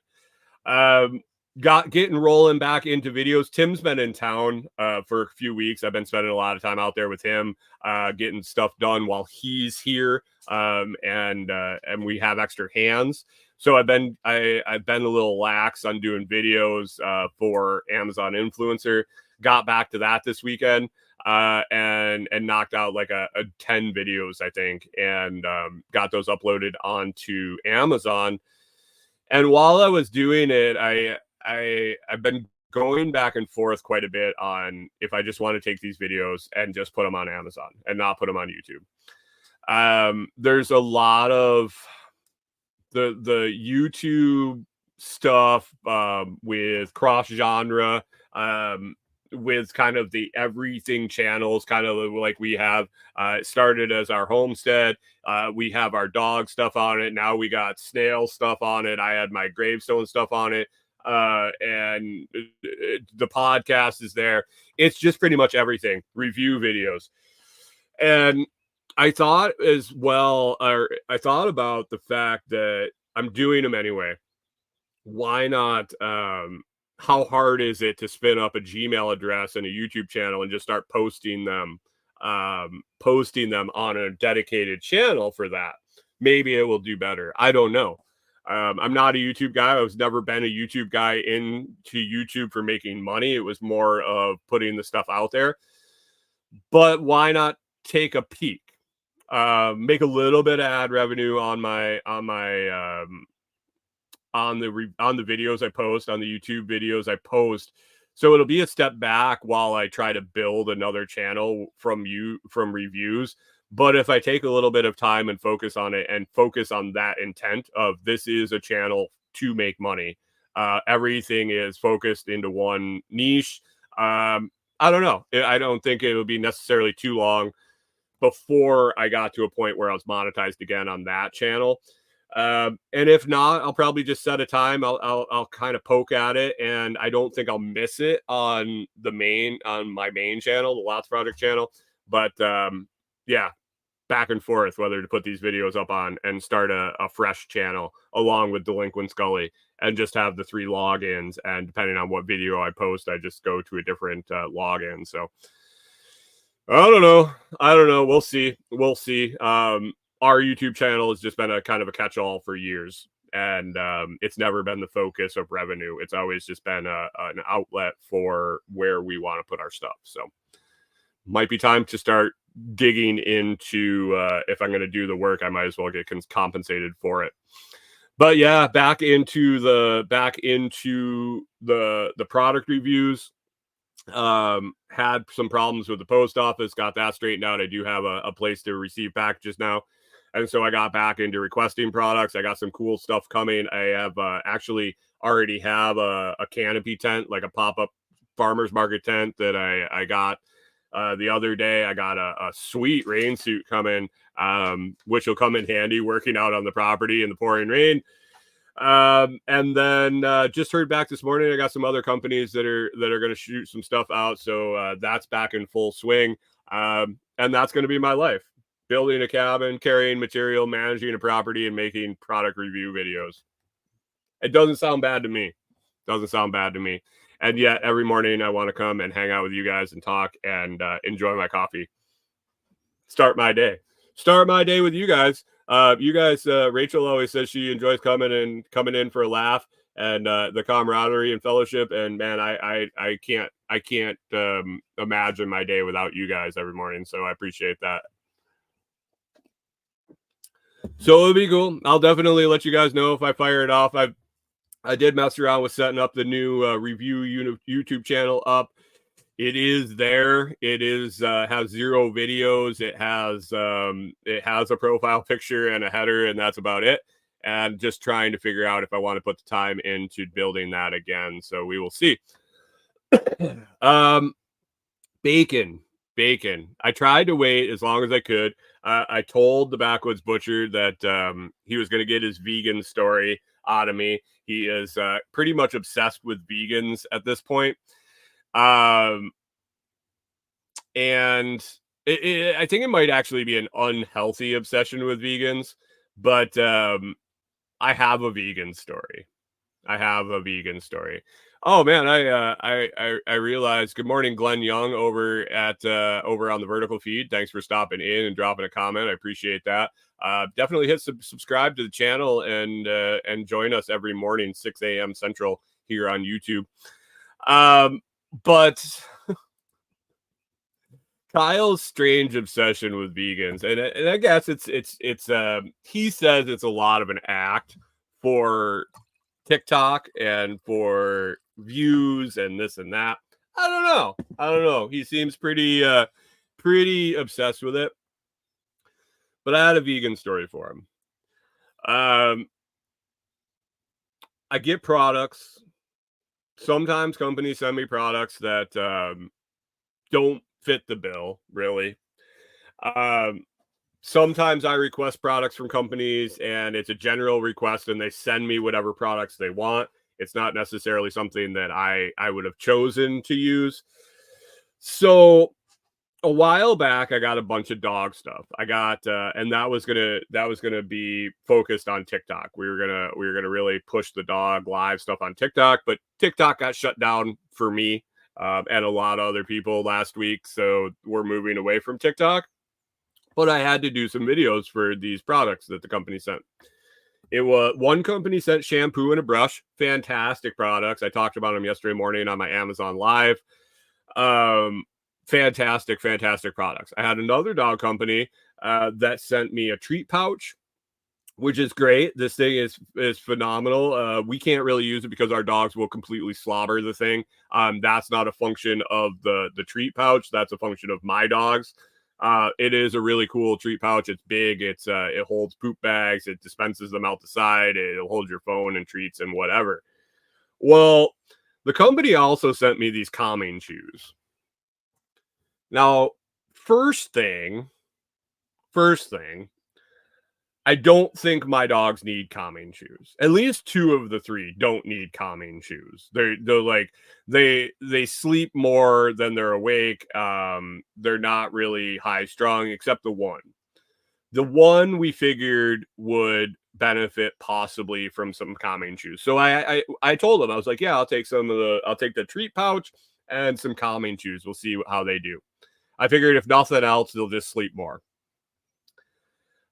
Getting rolling back into videos. Tim's been in town for a few weeks. I've been spending a lot of time out there with him, getting stuff done while he's here. And we have extra hands. So I've been a little lax on doing videos for Amazon Influencer. Got back to that this weekend and knocked out like a 10 videos, I think, and got those uploaded onto Amazon. And while I was doing it, I've been going back and forth quite a bit on if I just want to take these videos and just put them on Amazon and not put them on YouTube. There's a lot of the YouTube stuff with cross genre, with kind of the everything channels, kind of like we have. It started as our homestead. We have our dog stuff on it. Now we got snail stuff on it. I had my gravestone stuff on it. And the podcast is there. It's just pretty much everything, review videos. And I thought as well, or I thought about the fact that I'm doing them anyway. Why not? How hard is it to spin up a Gmail address and a YouTube channel and just start posting them on a dedicated channel for that? Maybe it will do better. I don't know. I'm not a YouTube guy. I was never been a YouTube guy into YouTube for making money. It was more of putting the stuff out there. But why not take a peek? Make a little bit of ad revenue on the videos I post, on the YouTube videos I post. So it'll be a step back while I try to build another channel from reviews. But if I take a little bit of time and focus on it and focus on that intent of this is a channel to make money, everything is focused into one niche. I don't know. I don't think it would be necessarily too long before I got to a point where I was monetized again on that channel. And if not, I'll probably just set a time. I'll kind of poke at it, and I don't think I'll miss it on my main channel, the Lots Project channel. But yeah, back and forth whether to put these videos up on and start a fresh channel along with Delinquent Scully and just have the 3 logins. And depending on what video I post, I just go to a different login. So I don't know. We'll see. Our YouTube channel has just been a kind of a catch-all for years, and it's never been the focus of revenue. It's always just been an outlet for where we want to put our stuff. So might be time to start digging into if I'm going to do the work, I might as well get compensated for it. But yeah, back into the product reviews. Had some problems with the post office, got that straightened out. I do have a place to receive packages now, and so I got back into requesting products. I got some cool stuff coming. I have actually already have a canopy tent, like a pop-up farmer's market tent that I got the other day. I got a sweet rain suit coming, which will come in handy working out on the property in the pouring rain. And then just heard back this morning. I got some other companies that are going to shoot some stuff out. So that's back in full swing. And that's going to be my life: building a cabin, carrying material, managing a property, and making product review videos. It doesn't sound bad to me. And yet every morning I want to come and hang out with you guys and talk and enjoy my coffee. Start my day with you guys. Rachel always says she enjoys coming in for a laugh and the camaraderie and fellowship. And man, I can't imagine my day without you guys every morning. So I appreciate that. So it'll be cool. I'll definitely let you guys know if I fire it off. I did mess around with setting up the new review YouTube channel up. It is there. It is has 0 videos. It has a profile picture and a header, and that's about it. And just trying to figure out if I want to put the time into building that again. So we will see. Bacon. I tried to wait as long as I could. I told the Backwoods Butcher that he was going to get his vegan story out of me. He is pretty much obsessed with vegans at this point. And I think it might actually be an unhealthy obsession with vegans, but I have a vegan story. Oh man, I realized. Good morning, Glenn Young over on the vertical feed. Thanks for stopping in and dropping a comment. I appreciate that. Definitely hit subscribe to the channel and join us every morning 6 a.m. Central here on YouTube. But Kyle's strange obsession with vegans, and I guess it's he says it's a lot of an act for TikTok and for views and this and that. I don't know. He seems pretty obsessed with it. But I had a vegan story for him. I get products. Sometimes companies send me products that don't fit the bill, really. Sometimes I request products from companies and it's a general request and they send me whatever products they want. It's not necessarily something that I would have chosen to use. So a while back, I got a bunch of dog stuff. I got, and that was gonna be focused on TikTok. We were gonna really push the dog live stuff on TikTok, but TikTok got shut down for me and a lot of other people last week. So we're moving away from TikTok. But I had to do some videos for these products that the company sent. It was one company sent shampoo and a brush, fantastic products. I talked about them yesterday morning on my Amazon Live. Fantastic products. I had another dog company that sent me a treat pouch, which is great. This thing is phenomenal. We can't really use it because our dogs will completely slobber the thing. That's not a function of the treat pouch. That's a function of my dogs. It is a really cool treat pouch. It's big. It holds poop bags. It dispenses them out the side. It'll hold your phone and treats and whatever. Well, the company also sent me these calming chews. Now, first thing, I don't think my dogs need calming chews. At least 2 of the 3 don't need calming chews. They're like they sleep more than they're awake. They're not really high strung, except the one. The one we figured would benefit possibly from some calming chews. So I told them, I was like, yeah, I'll take the treat pouch and some calming chews. We'll see how they do. I figured if nothing else, they'll just sleep more.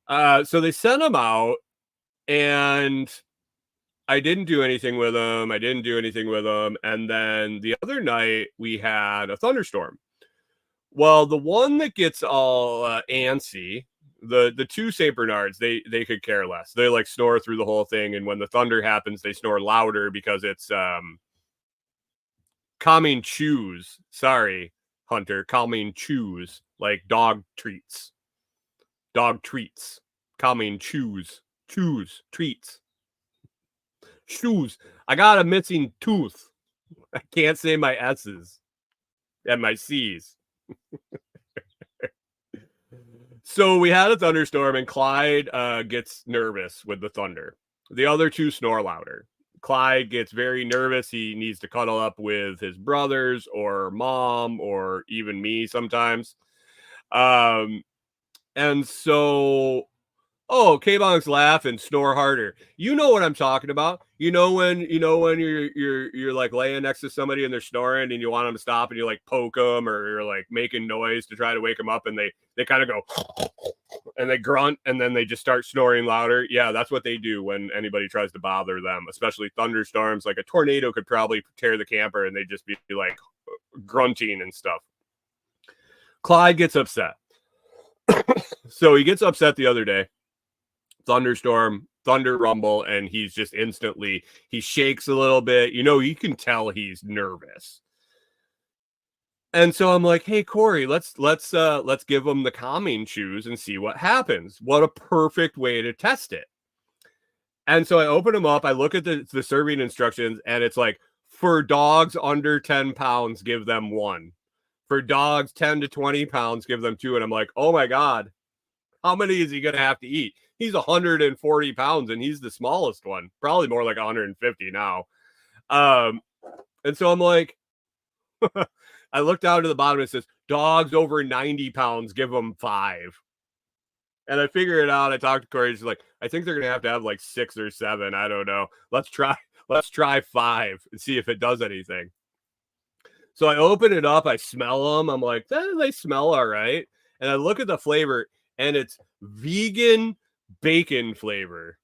So they sent them out and I didn't do anything with them. And then the other night we had a thunderstorm. Well, the one that gets all antsy, the 2 St. Bernards, they could care less. They like snore through the whole thing. And when the thunder happens, they snore louder because it's calming chews. Sorry, Hunter, calming chews, like dog treats. Calming chews, treats, shoes. I got a missing tooth. I can't say my S's and my C's. So we had a thunderstorm and Clyde gets nervous with the thunder. The other 2 snore louder. Clyde gets very nervous. He needs to cuddle up with his brothers or mom or even me sometimes. And so, K-Bong's laugh and snore harder. You know what I'm talking about. You know when you're like laying next to somebody and they're snoring and you want them to stop and you like poke them or you're like making noise to try to wake them up and they kind of go and they grunt and then they just start snoring louder. Yeah, that's what they do when anybody tries to bother them, especially thunderstorms. Like a tornado could probably tear the camper and they'd just be like grunting and stuff. Clyde gets upset. So he gets upset the other day. Thunderstorm, thunder rumble, and he's just instantly, he shakes a little bit. You can tell he's nervous. And so I'm like, hey, Corey, let's give him the calming chews and see what happens. What a perfect way to test it. And so I open them up. I look at the serving instructions, and it's like, for dogs under 10 pounds, give them 1. For dogs 10 to 20 pounds, give them 2. And I'm like, oh my God, how many is he going to have to eat? He's 140 pounds and he's the smallest one, probably more like 150 now. And so I'm like, I look down to the bottom and it says, dogs over 90 pounds, give them 5. And I figure it out. I talked to Corey. She's like, I think they're going to have like 6 or 7. I don't know. Let's try 5 and see if it does anything. So I open it up. I smell them. I'm like, they smell all right. And I look at the flavor and it's vegan bacon flavor.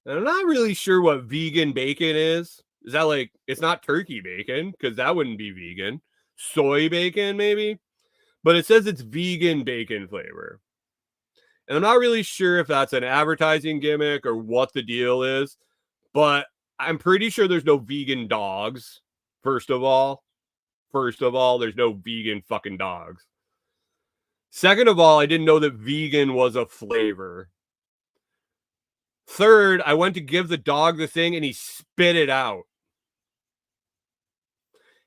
And I'm not really sure what vegan bacon is. Is that like, it's not turkey bacon because that wouldn't be vegan. Soy bacon, maybe. But it says it's vegan bacon flavor. And I'm not really sure if that's an advertising gimmick or what the deal is. But I'm pretty sure there's no vegan dogs. First of all, there's no vegan fucking dogs. Second of all, I didn't know that vegan was a flavor. Third, I went to give the dog the thing and he spit it out.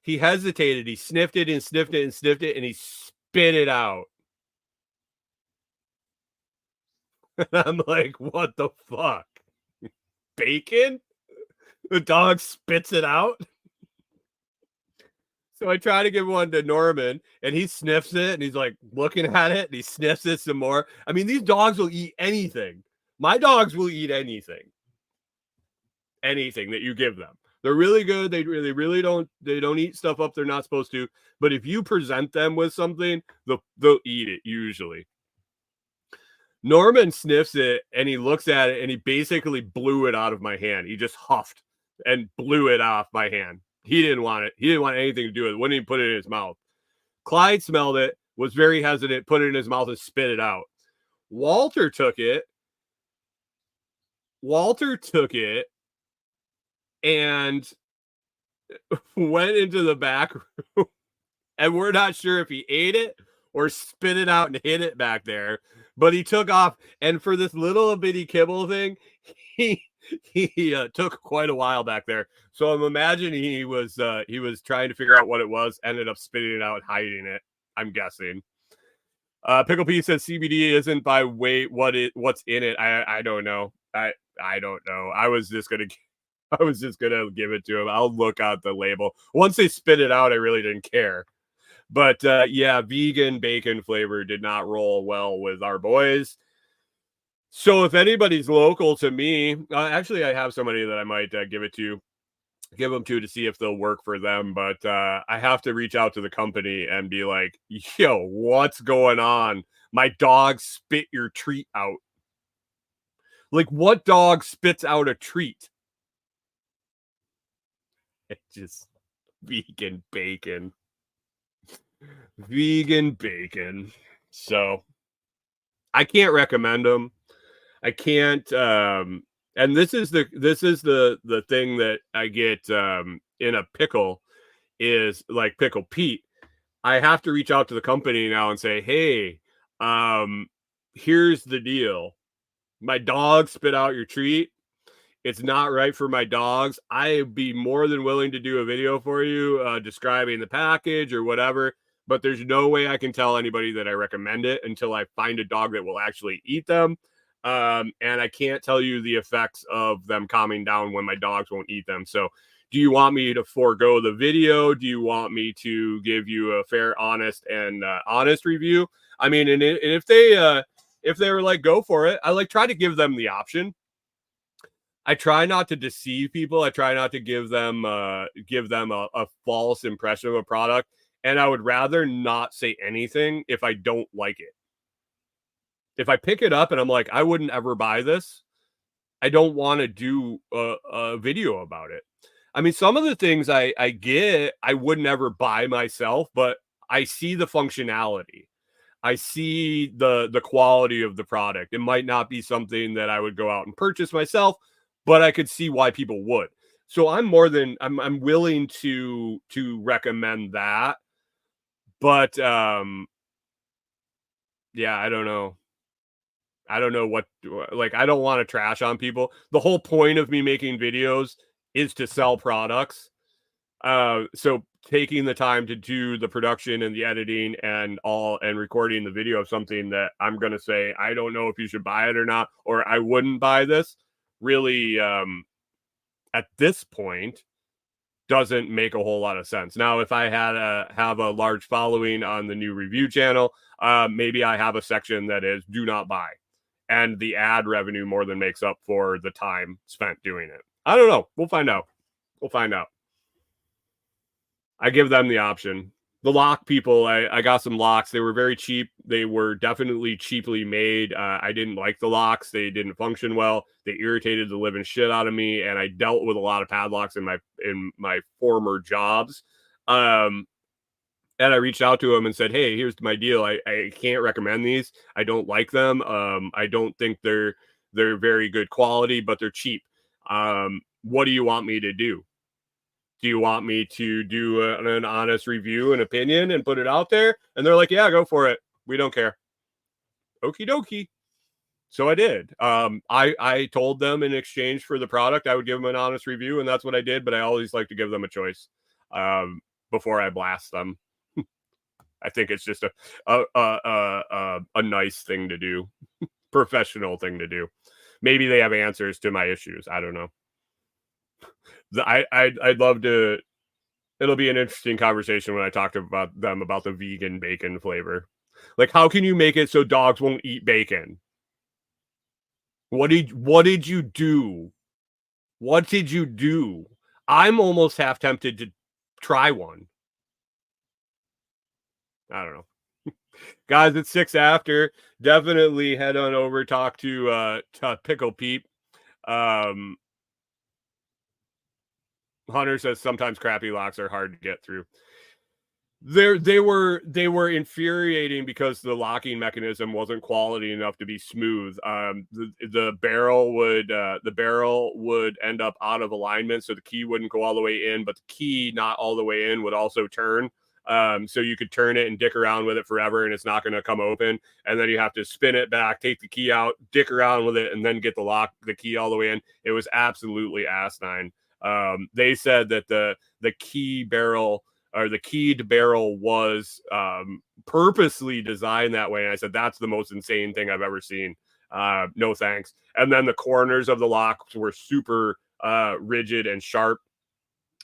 He hesitated. He sniffed it and sniffed it and sniffed it and he spit it out. And I'm like, what the fuck? Bacon? The dog spits it out? So I try to give one to Norman and he sniffs it and he's like looking at it and he sniffs it some more. I mean, these dogs will eat anything. My dogs will eat anything. Anything that you give them. They're really good. They really don't eat stuff up they're not supposed to. But if you present them with something, they'll eat it usually. Norman sniffs it and he looks at it and he basically blew it out of my hand. He just huffed and blew it off my hand. He didn't want it. He didn't want anything to do with it. Wouldn't even put it in his mouth. Clyde smelled it, was very hesitant, put it in his mouth and spit it out. Walter took it and went into the back room. And we're not sure if he ate it or spit it out and hid it back there. But he took off. And for this little bitty kibble thing, he took quite a while back there. So I'm imagining he was trying to figure out what it was, ended up spitting it out, hiding it, I'm guessing. Pickle P says CBD isn't by weight. What's in it? I don't know. I don't know. I was just gonna give it to him. I'll look out the label. Once they spit it out, I really didn't care. But yeah, vegan bacon flavor did not roll well with our boys. So if anybody's local to me, actually, I have somebody that I might give them to see if they'll work for them. But I have to reach out to the company and be like, yo, what's going on? My dog spit your treat out. Like, what dog spits out a treat? It's just vegan bacon. Vegan bacon. So I can't recommend them. I can't and this is the thing that I get in a pickle is like Pickle Pete. I have to reach out to the company now and say, hey, here's the deal. My dog spit out your treat. It's not right for my dogs. I'd be more than willing to do a video for you describing the package or whatever, but there's no way I can tell anybody that I recommend it until I find a dog that will actually eat them. And I can't tell you the effects of them calming down when my dogs won't eat them. So do you want me to forego the video? Do you want me to give you a fair, honest review? I mean, and if they were like, go for it, I like try to give them the option. I try not to deceive people. I try not to give them a false impression of a product. And I would rather not say anything if I don't like it. If I pick it up and I'm like, I wouldn't ever buy this, I don't want to do a video about it. I mean, some of the things I get, I would never buy myself, but I see the functionality. I see the quality of the product. It might not be something that I would go out and purchase myself, but I could see why people would. So I'm willing to recommend that. But yeah, I don't know. I don't know what, like, I don't want to trash on people. The whole point of me making videos is to sell products. So taking the time to do the production and the editing and recording the video of something that I'm going to say, I don't know if you should buy it or not, or I wouldn't buy this, really, at this point, doesn't make a whole lot of sense. Now, if I have a large following on the new review channel, maybe I have a section that is do not buy, and the ad revenue more than makes up for the time spent doing it. I don't know. We'll find out. I give them the option. The lock people, I got some locks. They were very cheap. They were definitely cheaply made. I didn't like the locks. They didn't function well. They irritated the living shit out of me, and I dealt with a lot of padlocks in my former jobs. And I reached out to them and said, "Hey, here's my deal. I can't recommend these. I don't like them. I don't think they're very good quality, but they're cheap. What do you want me to do? Do you want me to do an honest review and opinion and put it out there?" And they're like, "Yeah, go for it. We don't care." Okie dokie. So I did. I told them in exchange for the product, I would give them an honest review, and that's what I did. But I always like to give them a choice before I blast them. I think it's just a nice thing to do, professional thing to do. Maybe they have answers to my issues. I don't know. I'd love to. It'll be an interesting conversation when I talk about them about the vegan bacon flavor. Like, how can you make it so dogs won't eat bacon? What did you do? What did you do? I'm almost half tempted to try one. I don't know. Guys, it's 6 after. Definitely head on over, talk to Pickle Pete. Hunter says sometimes crappy locks are hard to get through. They were infuriating because the locking mechanism wasn't quality enough to be smooth. The barrel would end up out of alignment, so the key wouldn't go all the way in, but the key not all the way in would also turn. So you could turn it and dick around with it forever, and it's not going to come open. And then you have to spin it back, take the key out, dick around with it, and then get the key all the way in. It was absolutely asinine. They said that the key barrel or the keyed barrel was purposely designed that way. And I said, that's the most insane thing I've ever seen. No thanks. And then the corners of the locks were super rigid and sharp.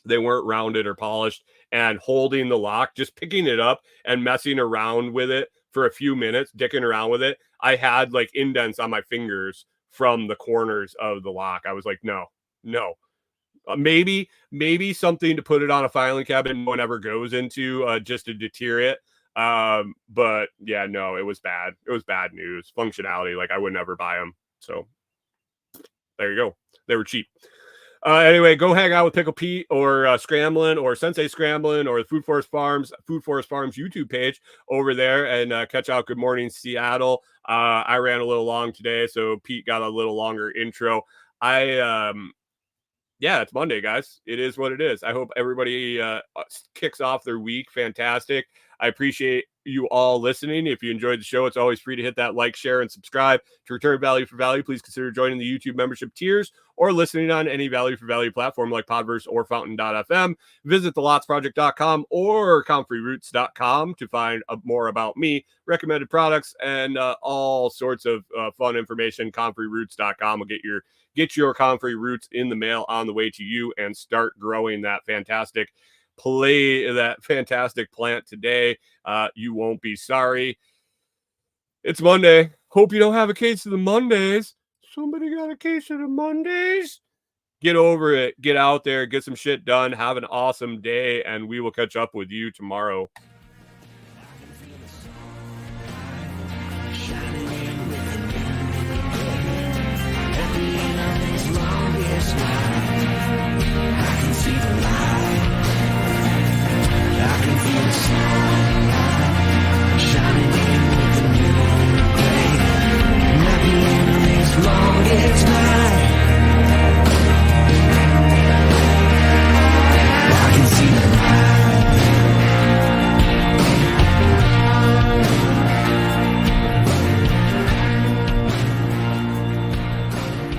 They weren't rounded or polished. And holding the lock, just picking it up and messing around with it for a few minutes, dicking around with it, I had like indents on my fingers from the corners of the lock. I was like, no. Maybe something to put it on a filing cabinet no one ever goes into just to deter it. But yeah, no, it was bad. It was bad news. Functionality, like I would never buy them. So there you go. They were cheap. Anyway, go hang out with Pickle Pete or Scramblin' or Sensei Scramblin' or the Food Forest Farms YouTube page over there and catch out Good Morning Seattle. I ran a little long today, so Pete got a little longer intro. Yeah, it's Monday, guys. It is what it is. I hope everybody kicks off their week fantastic. I appreciate you all listening. If you enjoyed the show, it's always free to hit that like, share, and subscribe. To return value for value, please consider joining the YouTube membership tiers or listening on any value for value platform like Podverse or Fountain.fm. Visit thelotsproject.com or comfreyroots.com to find more about me, recommended products, and all sorts of fun information. Comfreyroots.com will get your comfrey roots in the mail on the way to you and start growing that fantastic plant today. You won't be sorry. It's Monday. Hope you don't have a case of the Mondays. Somebody got a case of the Mondays? Get over it. Get out there. Get some shit done. Have an awesome day, and we will catch up with you tomorrow.